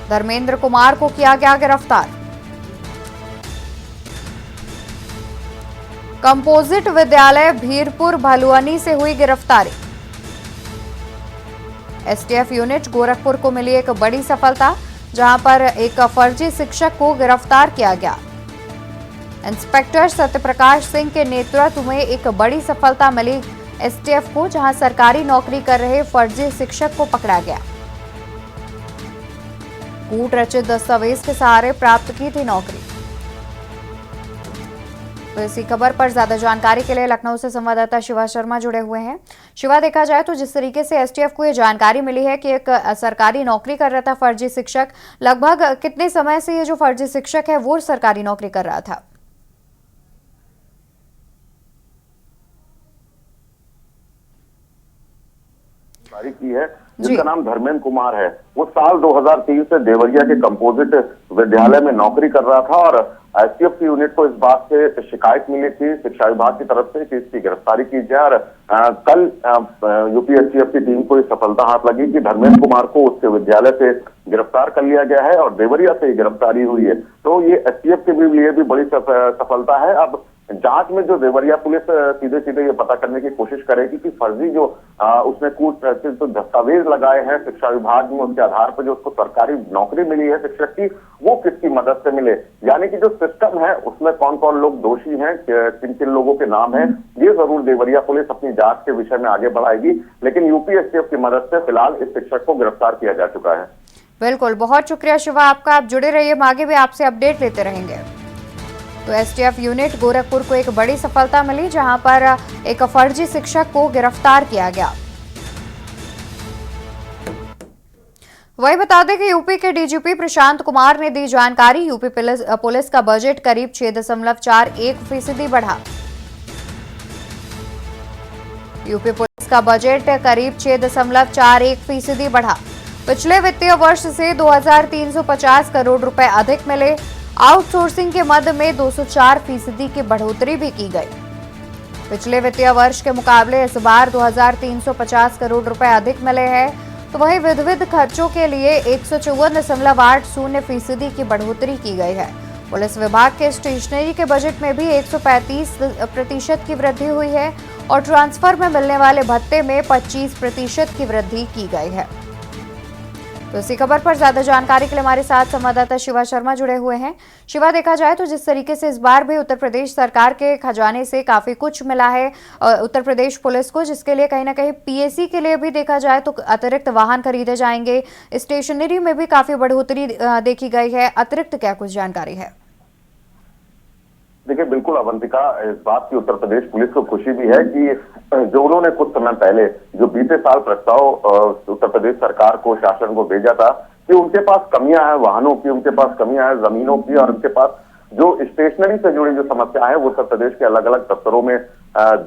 धर्मेंद्र कुमार को किया गया गिरफ्तार। कंपोजिट विद्यालय भीरपुर भलुअनी से हुई गिरफ्तारी। एसटीएफ यूनिट गोरखपुर को मिली एक बड़ी सफलता, जहां पर एक फर्जी शिक्षक को गिरफ्तार किया गया। इंस्पेक्टर सत्यप्रकाश सिंह के नेतृत्व में एक बड़ी सफलता मिली एसटीएफ को, जहां सरकारी नौकरी कर रहे फर्जी शिक्षक को पकड़ा गया। कूट रचित दस्तावेज के सहारे प्राप्त की थी नौकरी। तो इसी खबर पर ज्यादा जानकारी के लिए लखनऊ से संवाददाता शिवा शर्मा जुड़े हुए हैं। शिवा, देखा जाए तो जिस तरीके से एसटीएफ को ये जानकारी मिली है कि एक सरकारी नौकरी कर रहा था फर्जी शिक्षक, लगभग कितने समय से ये जो फर्जी शिक्षक है वो सरकारी नौकरी कर रहा था? की है जिसका नाम धर्मेंद्र कुमार है। वो साल 2003 से देवरिया के कंपोजिट विद्यालय में नौकरी कर रहा था और एसटीएफ की यूनिट को इस बात से शिकायत मिली थी शिक्षा विभाग की तरफ से कि इसकी गिरफ्तारी की जाए और कल यूपी एसटीएफ की टीम को सफलता हाथ लगी कि धर्मेंद्र कुमार को उसके विद्यालय से गिरफ्तार कर लिया गया है और देवरिया से गिरफ्तारी हुई है। तो ये एसटीएफ के लिए भी बड़ी सफलता है। अब जांच में जो देवरिया पुलिस सीधे सीधे ये पता करने की कोशिश करेगी कि फर्जी जो उसने कूट तो दस्तावेज लगाए हैं शिक्षा विभाग में, उसके आधार पर जो उसको सरकारी नौकरी मिली है शिक्षक की, वो किसकी मदद से मिले, यानी कि जो सिस्टम है उसमें कौन कौन लोग दोषी हैं, किन किन लोगों के नाम है, ये जरूर देवरिया पुलिस अपनी जांच के विषय में आगे बढ़ाएगी। लेकिन यूपी एसटीएफ की मदद से फिलहाल इस शिक्षक को गिरफ्तार किया जा चुका है। बिल्कुल, बहुत शुक्रिया शिवा आपका। आप जुड़े रहिए, हम आगे भी आपसे अपडेट लेते रहेंगे। तो एसटीएफ यूनिट गोरखपुर को एक बड़ी सफलता मिली, जहां पर एक फर्जी शिक्षक को गिरफ्तार किया गया। वही बता दें कि यूपी के डीजीपी प्रशांत कुमार ने दी जानकारी। यूपी पुलिस का बजट करीब 6.41% बढ़ा। यूपी पुलिस का बजट करीब 6.41% बढ़ा। पिछले वित्तीय वर्ष से 2350 करोड़ रुपए अधिक मिले। आउटसोर्सिंग के मद में 204% की बढ़ोतरी भी की गई। पिछले वित्तीय वर्ष के मुकाबले इस बार 2350 करोड़ रुपए अधिक मिले हैं। तो वहीं विविध खर्चों के लिए 154.80% की बढ़ोतरी की गई है। पुलिस विभाग के स्टेशनरी के बजट में भी 135% की वृद्धि हुई है और ट्रांसफर में मिलने वाले भत्ते में 25% की वृद्धि की गई है। तो इसी खबर पर ज्यादा जानकारी के लिए हमारे साथ संवाददाता शिवा शर्मा जुड़े हुए हैं। शिवा, देखा जाए तो जिस तरीके से इस बार भी उत्तर प्रदेश सरकार के खजाने से काफी कुछ मिला है उत्तर प्रदेश पुलिस को, जिसके लिए कहीं ना कहीं पीएसी के लिए भी देखा जाए तो अतिरिक्त वाहन खरीदे जाएंगे, स्टेशनरी में भी काफी बढ़ोतरी देखी गई है। अतिरिक्त क्या कुछ जानकारी है? देखिए, बिल्कुल अवंतिका, इस बात की उत्तर प्रदेश पुलिस को खुशी भी है कि जो उन्होंने कुछ समय पहले जो बीते साल प्रस्ताव उत्तर प्रदेश सरकार को, शासन को भेजा था कि उनके पास कमियां हैं वाहनों की, उनके पास कमियां हैं जमीनों की और उनके पास जो स्टेशनरी से जुड़ी जो समस्या है वो उत्तर प्रदेश के अलग अलग दफ्तरों में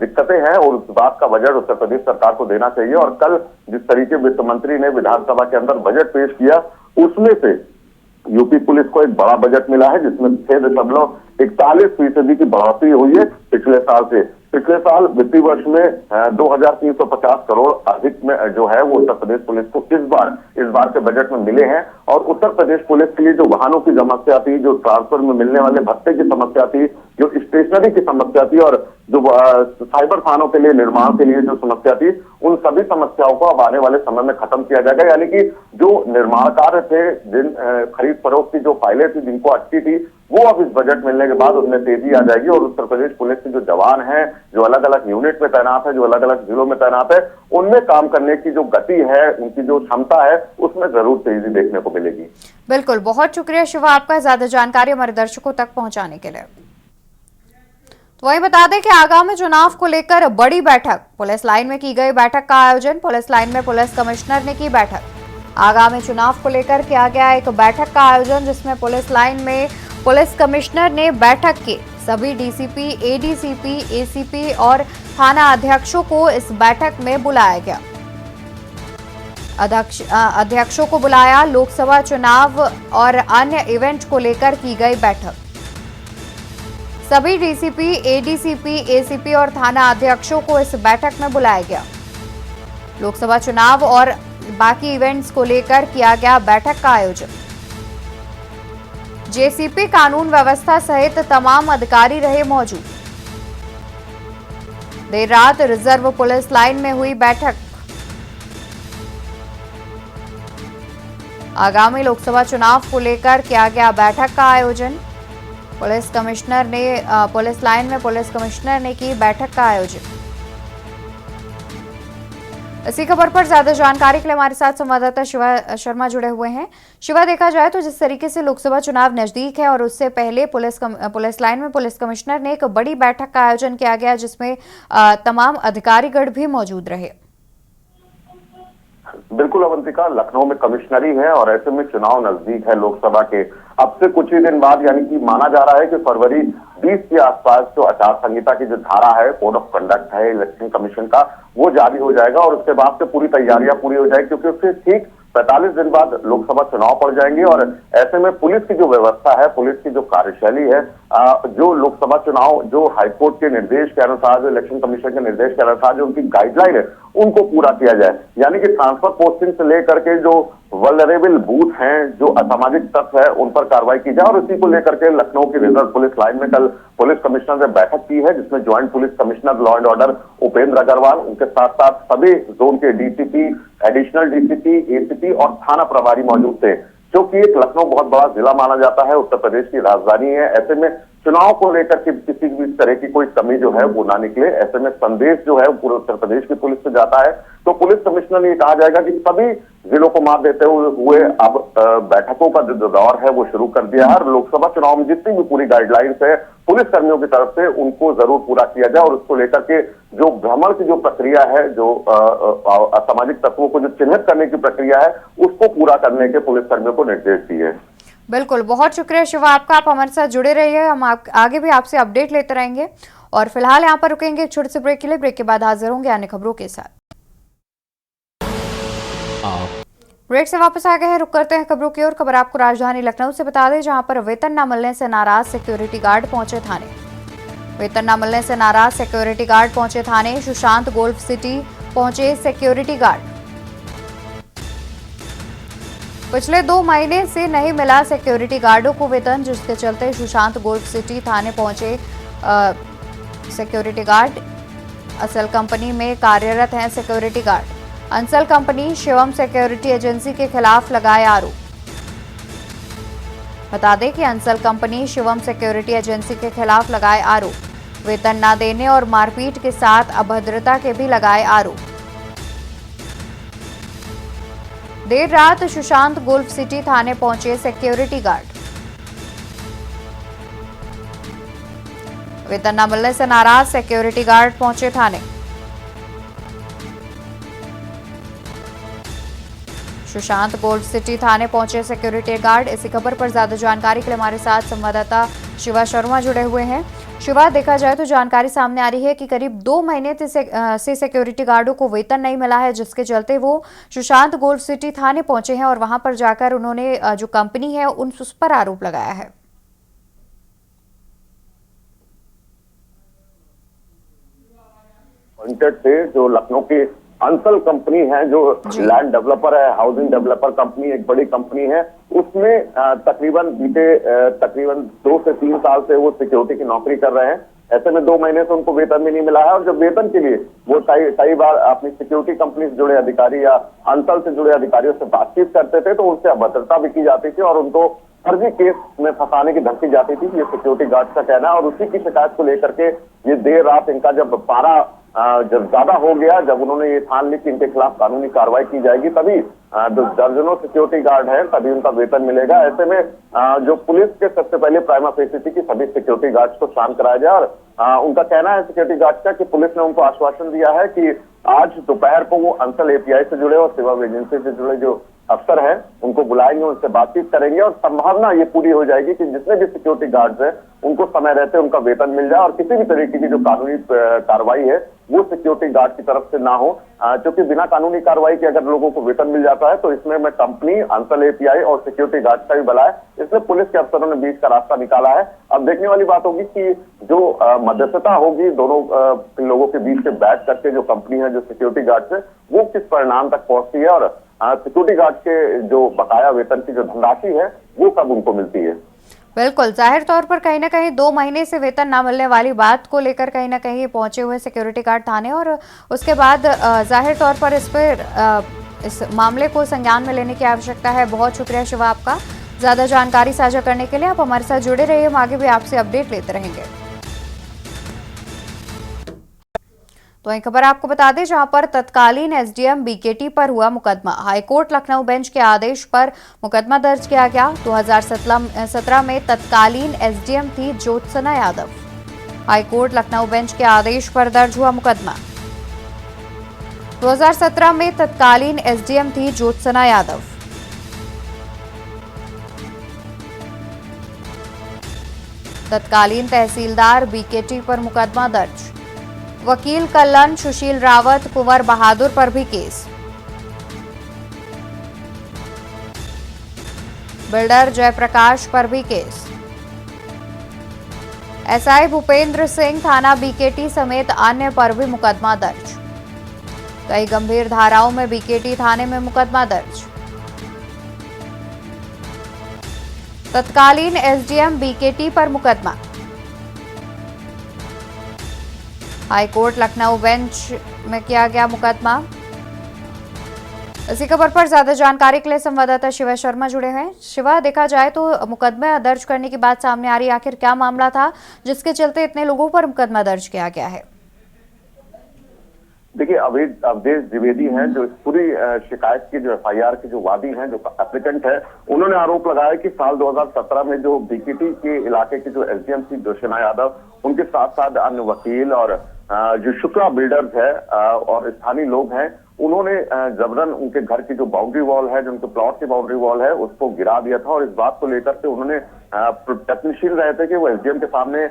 दिक्कतें हैं और उस बात का बजट उत्तर प्रदेश सरकार को देना चाहिए। और कल जिस तरीके वित्त मंत्री ने विधानसभा के अंदर बजट पेश किया, उसमें से यूपी पुलिस को एक बड़ा बजट मिला है जिसमें 6.41% की बढ़ोतरी हुई है पिछले साल से। पिछले साल वित्तीय वर्ष में 2350 करोड़ अधिक में जो है वो उत्तर प्रदेश पुलिस को इस बार के बजट में मिले हैं। और उत्तर प्रदेश पुलिस के लिए जो वाहनों की समस्या थी, जो ट्रांसफर में मिलने वाले भत्ते की समस्या थी, जो स्टेशनरी की समस्या थी और जो साइबर थानों के लिए निर्माण के लिए जो समस्या थी, उन सभी समस्याओं को अब आने वाले समय में खत्म किया जाएगा। यानी कि जो निर्माण कार्य थे, जिन खरीद फरोख्त की जो फाइलें थी जिनको अटकी थी, वो अब इस बजट मिलने के बाद उनमें तेजी आ जाएगी और उत्तर प्रदेश पुलिस के जो जवान हैं, जो अलग अलग यूनिट में तैनात है, जो अलग अलग जिलों में तैनात है, उनमें काम करने की जो गति है, उनकी जो क्षमता है, उसमें जरूर तेजी देखने को मिलेगी। बिल्कुल, बहुत शुक्रिया शिवा आपका ज्यादा जानकारी हमारे दर्शकों तक पहुंचाने के लिए। तो वही बता दें कि आगामी चुनाव को लेकर बड़ी बैठक, पुलिस लाइन में की गई बैठक का आयोजन। पुलिस लाइन में पुलिस कमिश्नर ने की बैठक। आगामी चुनाव को लेकर किया गया एक बैठक का आयोजन, जिसमें पुलिस लाइन में पुलिस कमिश्नर ने बैठक की। सभी डीसीपी, एडीसीपी, एसीपी और थाना अध्यक्षों को इस बैठक में बुलाया गया। अध्यक्षों को बुलाया। लोकसभा चुनाव और अन्य इवेंट को लेकर की गई बैठक। सभी डीसीपी, एडीसीपी, एसीपी और थाना अध्यक्षों को इस बैठक में बुलाया गया। लोकसभा चुनाव और बाकी इवेंट्स को लेकर किया गया बैठक का आयोजन। जेसीपी, कानून व्यवस्था सहित तमाम अधिकारी रहे मौजूद। देर रात रिजर्व पुलिस लाइन में हुई बैठक। आगामी लोकसभा चुनाव को लेकर किया गया बैठक का आयोजन। पुलिस लाइन में पुलिस कमिश्नर ने की बैठक का आयोजन। इसी खबर पर ज्यादा जानकारी के लिए हमारे साथ संवाददाता शिवा शर्मा जुड़े हुए हैं। शिवा, देखा जाए तो जिस तरीके से लोकसभा चुनाव नजदीक है और उससे पहले पुलिस लाइन में पुलिस कमिश्नर ने एक बड़ी बैठक का आयोजन किया गया, जिसमें तमाम अधिकारीगण भी मौजूद रहे। बिल्कुल अवंतिका, लखनऊ में कमिश्नरी है और ऐसे में चुनाव नजदीक है लोकसभा के। अब से कुछ ही दिन बाद यानी कि माना जा रहा है कि फरवरी 20 के आसपास जो आचार संहिता की जो धारा है, कोड ऑफ कंडक्ट है इलेक्शन कमीशन का, वो जारी हो जाएगा और उसके बाद से पूरी तैयारियां पूरी हो जाएगी, क्योंकि उससे ठीक 45 दिन बाद लोकसभा चुनाव पड़ जाएंगे। और ऐसे में पुलिस की जो व्यवस्था है, पुलिस की जो कार्यशैली है, जो लोकसभा चुनाव जो हाईकोर्ट के निर्देश के अनुसार, जो इलेक्शन कमीशन के निर्देश के अनुसार जो उनकी गाइडलाइन है, उनको पूरा किया जाए। यानी कि ट्रांसफर पोस्टिंग से लेकर के जो वल्नरेबल बूथ हैं, जो असामाजिक तत्व है, उन पर कार्रवाई की जाए। और इसी को लेकर के लखनऊ की रिजर्व पुलिस लाइन में कल पुलिस कमिश्नर ने बैठक की है, जिसमें joint police commissioner law and order Upendra Agrawal, उनके साथ साथ सभी जोन के डीसीपी, एडिशनल डीसीपी, एसीपी और थाना प्रभारी मौजूद थे। क्योंकि एक लखनऊ बहुत बड़ा जिला माना जाता है, उत्तर प्रदेश की राजधानी है। ऐसे में चुनाव को लेकर के किसी भी तरह की कोई कमी जो है वो ना निकले, ऐसे में संदेश जो है वो पूरे उत्तर प्रदेश की पुलिस से जाता है। तो पुलिस कमिश्नर ने कहा जाएगा कि सभी जिलों को मात देते हुए अब बैठकों का जो दौर है वो शुरू कर दिया है और लोकसभा चुनाव में जितनी भी पूरी गाइडलाइंस है पुलिस कर्मियों की तरफ से, उनको जरूर पूरा किया जाए। और उसको लेकर के जो भ्रमण की जो प्रक्रिया है, जो असामाजिक तत्वों को जो चिन्हित करने की प्रक्रिया है, उसको पूरा करने के पुलिस कर्मियों को निर्देश दिए। बिल्कुल, बहुत शुक्रिया शिवा आपका, आप हमारे साथ जुड़े रहिए। हम आगे भी आपसे अपडेट लेते रहेंगे और फिलहाल यहाँ पर रुकेंगे एक छोटे से ब्रेक के लिए। ब्रेक के बाद हाजिर होंगे अन्य खबरों के साथ। ब्रेक से वापस आ गए हैं, रुक करते हैं खबरों की ओर। खबर आपको राजधानी लखनऊ से बता दें, जहां पर वेतन न मिलने से नाराज सिक्योरिटी गार्ड पहुंचे थाने। वेतन न मिलने से नाराज सिक्योरिटी गार्ड पहुंचे थाने। सुशांत गोल्फ सिटी पहुंचे सिक्योरिटी गार्ड। पिछले 2 महीने से नहीं मिला सिक्योरिटी गार्डों को वेतन, जिसके चलते सुशांत गोल्फ सिटी थाने पहुंचे सिक्योरिटी गार्ड। असल कंपनी में कार्यरत हैं security guard. Ansal company Shivam security agency के खिलाफ लगाए आरोप। बता दें कि Ansal company Shivam security agency के खिलाफ लगाए आरोप। वेतन न देने और मारपीट के साथ अभद्रता के भी लगाए आरोप। देर रात सुशांत गोल्फ सिटी थाने पहुंचे सिक्योरिटी गार्ड। वेतन न मिलने से नाराज सिक्योरिटी गार्ड पहुंचे थाने। सुशांत गोल्फ सिटी थाने पहुंचे सिक्योरिटी गार्ड। इसी खबर पर ज्यादा जानकारी के लिए हमारे साथ संवाददाता शिवा शर्मा जुड़े हुए हैं। शिवा, देखा जाए तो जानकारी सामने आ रही है कि करीब 2 महीने से सिक्योरिटी गार्डों को वेतन नहीं मिला है, जिसके चलते वो सुशांत गोल्फ सिटी थाने पहुंचे हैं और वहां पर जाकर उन्होंने जो कंपनी है उस पर आरोप लगाया है। जो लखनऊ की अंसल कंपनी है, जो लैंड डेवलपर है, हाउसिंग डेवलपर कंपनी, एक बड़ी कंपनी है, उसमें तकरीबन 2 से 3 साल से वो सिक्योरिटी की नौकरी कर रहे हैं। ऐसे में 2 महीने से उनको वेतन भी नहीं मिला है और जब वेतन के लिए वो कई बार अपनी सिक्योरिटी कंपनी से जुड़े अधिकारी या अंसल से जुड़े अधिकारियों से बातचीत करते थे, तो उनसे अभद्रता भी की जाती थी और उनको फर्जी केस में फंसाने की धमकी जाती थी, ये सिक्योरिटी गार्ड का कहना है। और उसी की शिकायत को लेकर के ये देर रात इनका जब पारा जब ज्यादा हो गया, जब उन्होंने ये ठान ली कि इनके खिलाफ कानूनी कार्रवाई की जाएगी, तभी दर्जनों सिक्योरिटी गार्ड हैं, तभी उनका वेतन मिलेगा। ऐसे में जो पुलिस के सबसे पहले प्राइमा फेसी थी कि सभी सिक्योरिटी गार्ड्स को शांत कराया जाए और उनका कहना है सिक्योरिटी गार्ड्स का कि पुलिस ने उनको आश्वासन दिया है कि आज दोपहर को वो अंसल एपीआई से जुड़े और सेवा एजेंसी से जुड़े जो अफसर हैं उनको बुलाएंगे, उनसे बातचीत करेंगे और संभावना ये पूरी हो जाएगी कि जितने भी सिक्योरिटी गार्ड्स हैं उनको समय रहते उनका वेतन मिल जाए और किसी भी तरीके की जो कानूनी कार्रवाई है वो सिक्योरिटी गार्ड की तरफ से ना हो, क्योंकि बिना कानूनी कार्रवाई के अगर लोगों को वेतन मिल जाता है तो इसमें मैं कंपनी, अंसल एपीआई और सिक्योरिटी गार्ड का भी भला है, इसलिए पुलिस के अफसरों ने बीच का रास्ता निकाला है। अब देखने वाली बात होगी कि जो मध्यस्थता होगी दोनों लोगों के बीच से बैठ करके जो कंपनी है, जो सिक्योरिटी गार्ड है, वो किस परिणाम तक पहुंचती है और सिक्योरिटी गार्ड के जो बकाया वेतन की जो धनराशि है वो कब उनको मिलती है। बिल्कुल, जाहिर तौर पर कहीं ना कहीं 2 महीने से वेतन ना मिलने वाली बात को लेकर कहीं ना कहीं पहुंचे हुए सिक्योरिटी गार्ड थाने, और उसके बाद जाहिर तौर पर इस मामले को संज्ञान में लेने की आवश्यकता है। बहुत शुक्रिया शिवा आपका ज्यादा जानकारी साझा करने के लिए। आप हमारे साथ जुड़े रहिए, हम आगे भी आपसे अपडेट लेते रहेंगे। तो एक खबर आपको बता दें, जहां पर तत्कालीन एसडीएम बीकेटी पर हुआ मुकदमा। हाईकोर्ट लखनऊ बेंच के आदेश पर मुकदमा दर्ज किया गया। 2017 में तत्कालीन एसडीएम थी ज्योत्सना यादव। हाईकोर्ट लखनऊ बेंच के आदेश पर दर्ज हुआ मुकदमा। 2017 में तत्कालीन एसडीएम थी ज्योत्सना यादव। तत्कालीन तहसीलदार बीकेटी पर मुकदमा दर्ज। वकील कल्याण सुशील रावत, कुंवर बहादुर पर भी केस। बिल्डर जयप्रकाश पर भी केस। एसआई भूपेंद्र सिंह थाना बीकेटी समेत अन्य पर भी मुकदमा दर्ज। कई गंभीर धाराओं में बीकेटी थाने में मुकदमा दर्ज। तत्कालीन एसडीएम बीकेटी पर मुकदमा। हाईकोर्ट लखनऊ बेंच में किया गया मुकदमा। इसी खबर पर ज्यादा जानकारी के लिए संवाददाता शिवा शर्मा जुड़े हैं। शिवा, देखा जाए तो मुकदमा दर्ज करने की बात सामने आ रही है, आखिर क्या मामला था जिसके चलते इतने लोगों पर मुकदमा दर्ज किया गया है? देखिए, अवधेश द्विवेदी हैं जो इस पूरी शिकायत की, जो एफआईआर के जो वादी हैं, जो एप्लीकेंट है, उन्होंने आरोप लगाया कि साल 2017 में जो बीकेटी के इलाके के जो एसडीएम थी ज्योत्सना यादव, उनके साथ साथ अन्य वकील और जो शुक्ला बिल्डर्स है और स्थानीय लोग हैं, उन्होंने जबरन उनके घर की जो बाउंड्री वॉल है, जो उनके प्लॉट की बाउंड्री वॉल है, उसको गिरा दिया था। और इस बात को लेकर के उन्होंने प्रयत्नशील रहे थे कि वो एसडीएम के सामने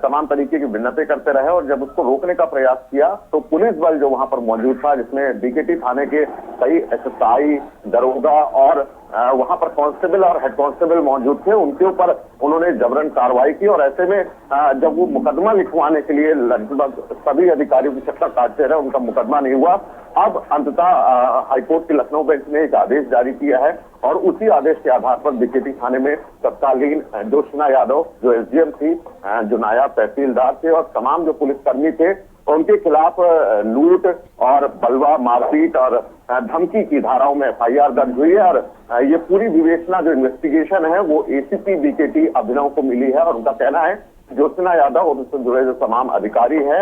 तमाम तरीके की विन्नतें करते रहे। और जब उसको रोकने का प्रयास किया तो पुलिस बल जो वहां पर मौजूद था, जिसमें बीकेटी थाने के कई एसएसआई, दरोगा और वहां पर कांस्टेबल और हेड कांस्टेबल मौजूद थे, उनके ऊपर उन्होंने जबरन कार्रवाई की। और ऐसे में जब वो मुकदमा लिखवाने के लिए लगभग सभी अधिकारियों की चक्कर काटते रहे, उनका मुकदमा नहीं हुआ। अब अंततः हाईकोर्ट के लखनऊ बेंच ने एक आदेश जारी किया है और उसी आदेश के आधार पर बीकेटी थाने में तत्कालीन ज्योत्सना यादव जो एसडीएम थी, जो नायब तहसीलदार थे और तमाम जो पुलिसकर्मी थे, उनके खिलाफ लूट और बलवा, मारपीट और धमकी की धाराओं में एफआईआर दर्ज हुई है। और ये पूरी विवेचना, जो इन्वेस्टिगेशन है, वो एसीपी बीकेटी अभिनव को मिली है। और उनका कहना है ज्योत्सना यादव और उससे जुड़े जो तमाम अधिकारी हैं,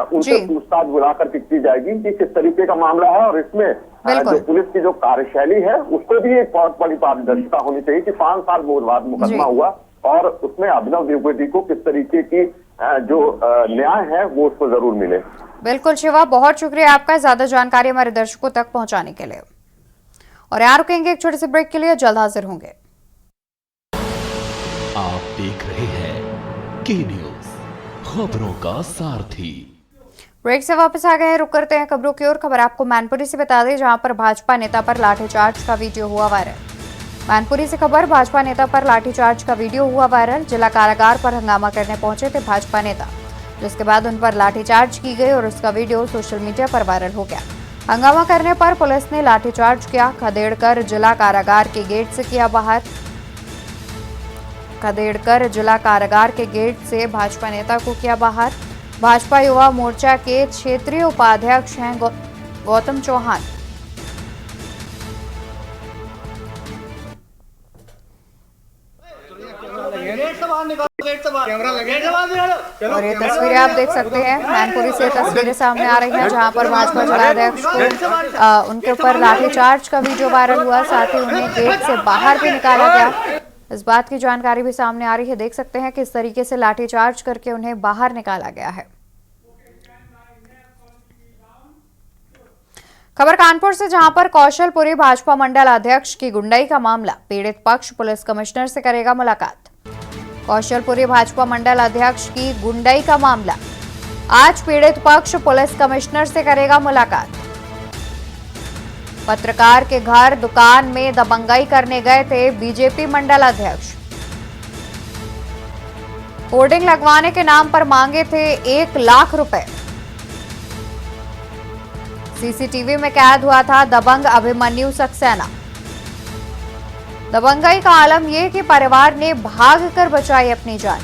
उनसे पूछताछ बुलाकर की जाएगी कि किस तरीके का मामला है। और इसमें जो पुलिस की जो कार्यशैली है, उसको भी एक बहुत बड़ी पारदर्शिता होनी चाहिए कि 5 साल बाद मुकदमा हुआ और उसमें अभिनव द्विवेदी को किस तरीके की जो न्याय है वो उसको जरूर मिले। बिल्कुल शिवा, बहुत शुक्रिया आपका ज्यादा जानकारी हमारे दर्शकों तक पहुंचाने के लिए। और यहाँ रुकेंगे एक छोटे से ब्रेक के लिए, जल्द हाजिर होंगे। आप देख रहे हैं के न्यूज़, खबरों का सारथी। ब्रेक से वापस आ गए हैं, रुक करते हैं खबरों की ओर। खबर आपको मैनपुरी से बता दें, जहां पर भाजपा नेता पर लाठीचार्ज का वीडियो हुआ वायरल। मैनपुरी से खबर, भाजपा नेता पर लाठीचार्ज का वीडियो हुआ वायरल। जिला कारागार पर हंगामा करने पहुंचे थे भाजपा नेता, जिसके बाद उन पर लाठीचार्ज की गई और उसका वीडियो सोशल मीडिया पर वायरल हो गया। हंगामा करने पर पुलिस ने लाठीचार्ज किया। खदेड़कर जिला कारागार के गेट से किया बाहर। खदेड़कर जिला कारागार के गेट से भाजपा नेता को किया बाहर। भाजपा युवा मोर्चा के क्षेत्रीय उपाध्यक्ष हैं गौतम चौहान। और ये तस्वीरें आप देख सकते हैं, मैनपुरी से तस्वीरें सामने आ रही हैं, जहां पर भाजपा जिलाध्यक्ष को उनके ऊपर लाठीचार्ज का वीडियो वायरल हुआ, साथ ही उन्हें गेट से बाहर भी निकाला गया। इस बात की जानकारी भी सामने आ रही है। देख सकते हैं किस तरीके से लाठीचार्ज करके उन्हें बाहर निकाला गया है। खबर कानपुर से, जहां पर कौशलपुरी भाजपा मंडल अध्यक्ष की गुंडई का मामला। पीड़ित पक्ष पुलिस कमिश्नर से करेगा मुलाकात। कौशलपुरी भाजपा मंडल अध्यक्ष की गुंडई का मामला, आज पीड़ित पक्ष पुलिस कमिश्नर से करेगा मुलाकात। पत्रकार के घर दुकान में दबंगई करने गए थे बीजेपी मंडल अध्यक्ष। होर्डिंग लगवाने के नाम पर मांगे थे 1 लाख रुपए। सीसीटीवी में कैद हुआ था दबंग अभिमन्यु सक्सेना। दबंगई का आलम यह कि परिवार ने भागकर बचाई अपनी जान।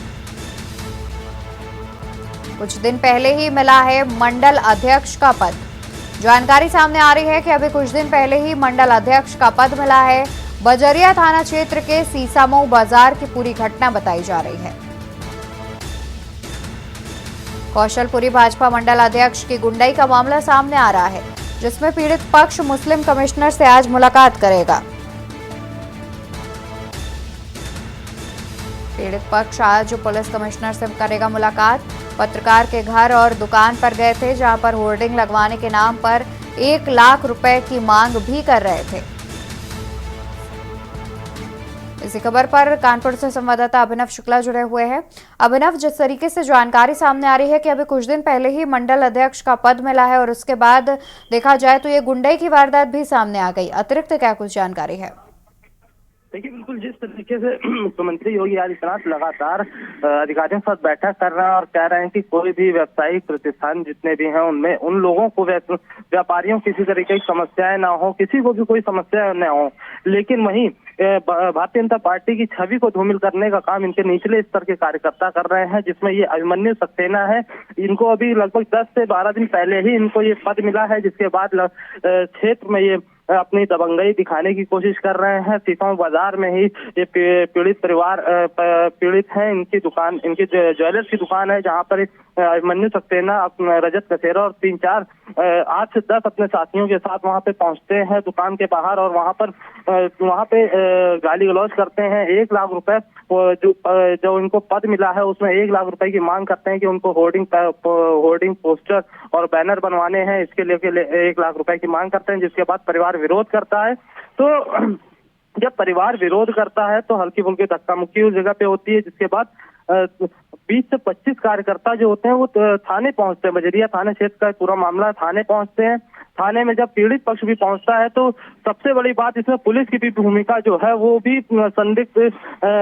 कुछ दिन पहले ही मिला है मंडल अध्यक्ष का पद। जानकारी सामने आ रही है कि अभी कुछ दिन पहले ही मंडल अध्यक्ष का पद मिला है। बजरिया थाना क्षेत्र के सीसामऊ बाजार की पूरी घटना बताई जा रही है। कौशलपुरी भाजपा मंडल अध्यक्ष की गुंडाई का मामला सामने आ रहा है, जिसमें पीड़ित पक्ष मुस्लिम कमिश्नर से आज मुलाकात करेगा। पीड़ित पक्ष आज पुलिस कमिश्नर से करेगा मुलाकात। पत्रकार के घर और दुकान पर गए थे, जहां पर होर्डिंग लगवाने के नाम पर 1 लाख रुपए की मांग भी कर रहे थे। इसी खबर पर कानपुर से संवाददाता अभिनव शुक्ला जुड़े हुए हैं। अभिनव, जिस तरीके से जानकारी सामने आ रही है कि अभी कुछ दिन पहले ही मंडल अध्यक्ष का पद मिला है और उसके बाद देखा जाए तो ये गुंडई की वारदात भी सामने आ गई, अतिरिक्त क्या कुछ जानकारी है? देखिए, बिल्कुल जिस तरीके से मुख्यमंत्री योगी आदित्यनाथ लगातार अधिकारियों के साथ बैठक कर रहे हैं और कह रहे हैं कि कोई भी व्यावसायिक प्रतिष्ठान जितने भी हैं उनमें उन लोगों को, व्यापारियों को किसी तरीके की समस्याएं ना हो, किसी को भी कोई समस्या न हो, लेकिन वहीं भारतीय जनता पार्टी की छवि को धूमिल करने का काम इनके निचले स्तर के कार्यकर्ता कर रहे हैं, जिसमें ये अभिमन्यु सक्सेना है। इनको अभी लगभग 10 से 12 दिन पहले ही इनको ये पद मिला है, जिसके बाद क्षेत्र में ये अपनी दबंगई दिखाने की कोशिश कर रहे हैं। सीसामऊ बाजार में ही ये पीड़ित परिवार पीड़ित हैं। इनकी दुकान, इनकी ज्वेलर्स की दुकान है, जहां पर अभिमन्यु सक्सेना, रजत कसेरा और 3-4 8 से 10 अपने साथियों के साथ वहां पे पहुंचते हैं दुकान के बाहर और वहां पे गाली गलौज करते हैं। 1 लाख रुपए जो इनको पद मिला है उसमें 1 लाख रुपए की मांग करते हैं कि उनको होर्डिंग पोस्टर और बैनर बनवाने हैं। इसके लिए 1 लाख रुपए की मांग करते हैं, जिसके बाद परिवार विरोध करता है। तो जब परिवार विरोध करता है तो हल्की फुल्की धक्का मुक्की उस जगह पे होती है, जिसके बाद 20 से 25 कार्यकर्ता जो होते हैं वो थाने पहुंचते हैं। बजरिया थाना क्षेत्र का पूरा मामला थाने पहुंचते हैं। थाने में जब पीड़ित पक्ष भी पहुंचता है तो सबसे बड़ी बात इसमें पुलिस की भी भूमिका जो है वो भी संदिग्ध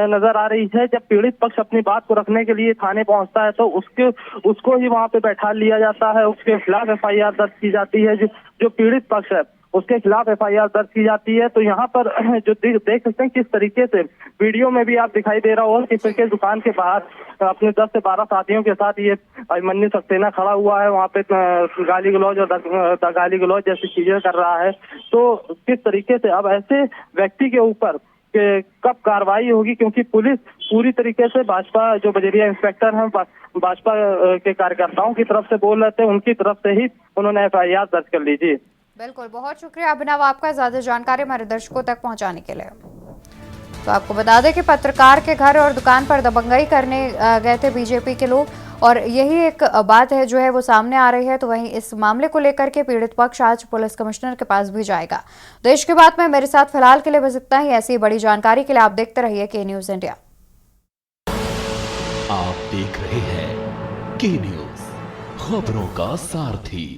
नजर आ रही है। जब पीड़ित पक्ष अपनी बात को रखने के लिए थाने पहुंचता है तो उसको ही वहां पे बैठा लिया जाता है, उसके खिलाफ FIR दर्ज की जाती है। जो पीड़ित पक्ष है उसके खिलाफ FIR दर्ज की जाती है। तो यहाँ पर जो देख सकते हैं किस तरीके से वीडियो में भी आप दिखाई दे रहा होगा किस तरीके दुकान के बाहर अपने 10 से 12 साथियों के साथ ये अभिमन्यु सक्सेना खड़ा हुआ है, वहाँ पे गाली गलौज और गाली गलौज जैसी चीजें कर रहा है। तो किस तरीके से अब ऐसे व्यक्ति के ऊपर कब कार्रवाई होगी, क्योंकि पुलिस पूरी तरीके से भाजपा जो बजरिया इंस्पेक्टर हैं भाजपा के कार्यकर्ताओं की तरफ से बोल रहे थे, उनकी तरफ से ही उन्होंने FIR दर्ज कर लीजिए। बिल्कुल, बहुत शुक्रिया अभिनव आपका ज्यादा जानकारी हमारे दर्शकों तक पहुंचाने के लिए। तो आपको बता दें कि पत्रकार के घर और दुकान पर दबंगई करने गए थे बीजेपी के लोग और यही एक बात है जो है वो सामने आ रही है। तो वहीं इस मामले को लेकर के पीड़ित पक्ष आज पुलिस कमिश्नर के पास भी जाएगा। देश की बात में मेरे साथ फिलहाल के लिए बस इतना ही। ऐसी बड़ी जानकारी के लिए आप देखते रहिए के न्यूज इंडिया। आप देख रहे हैं के न्यूज, खबरों का सारथी।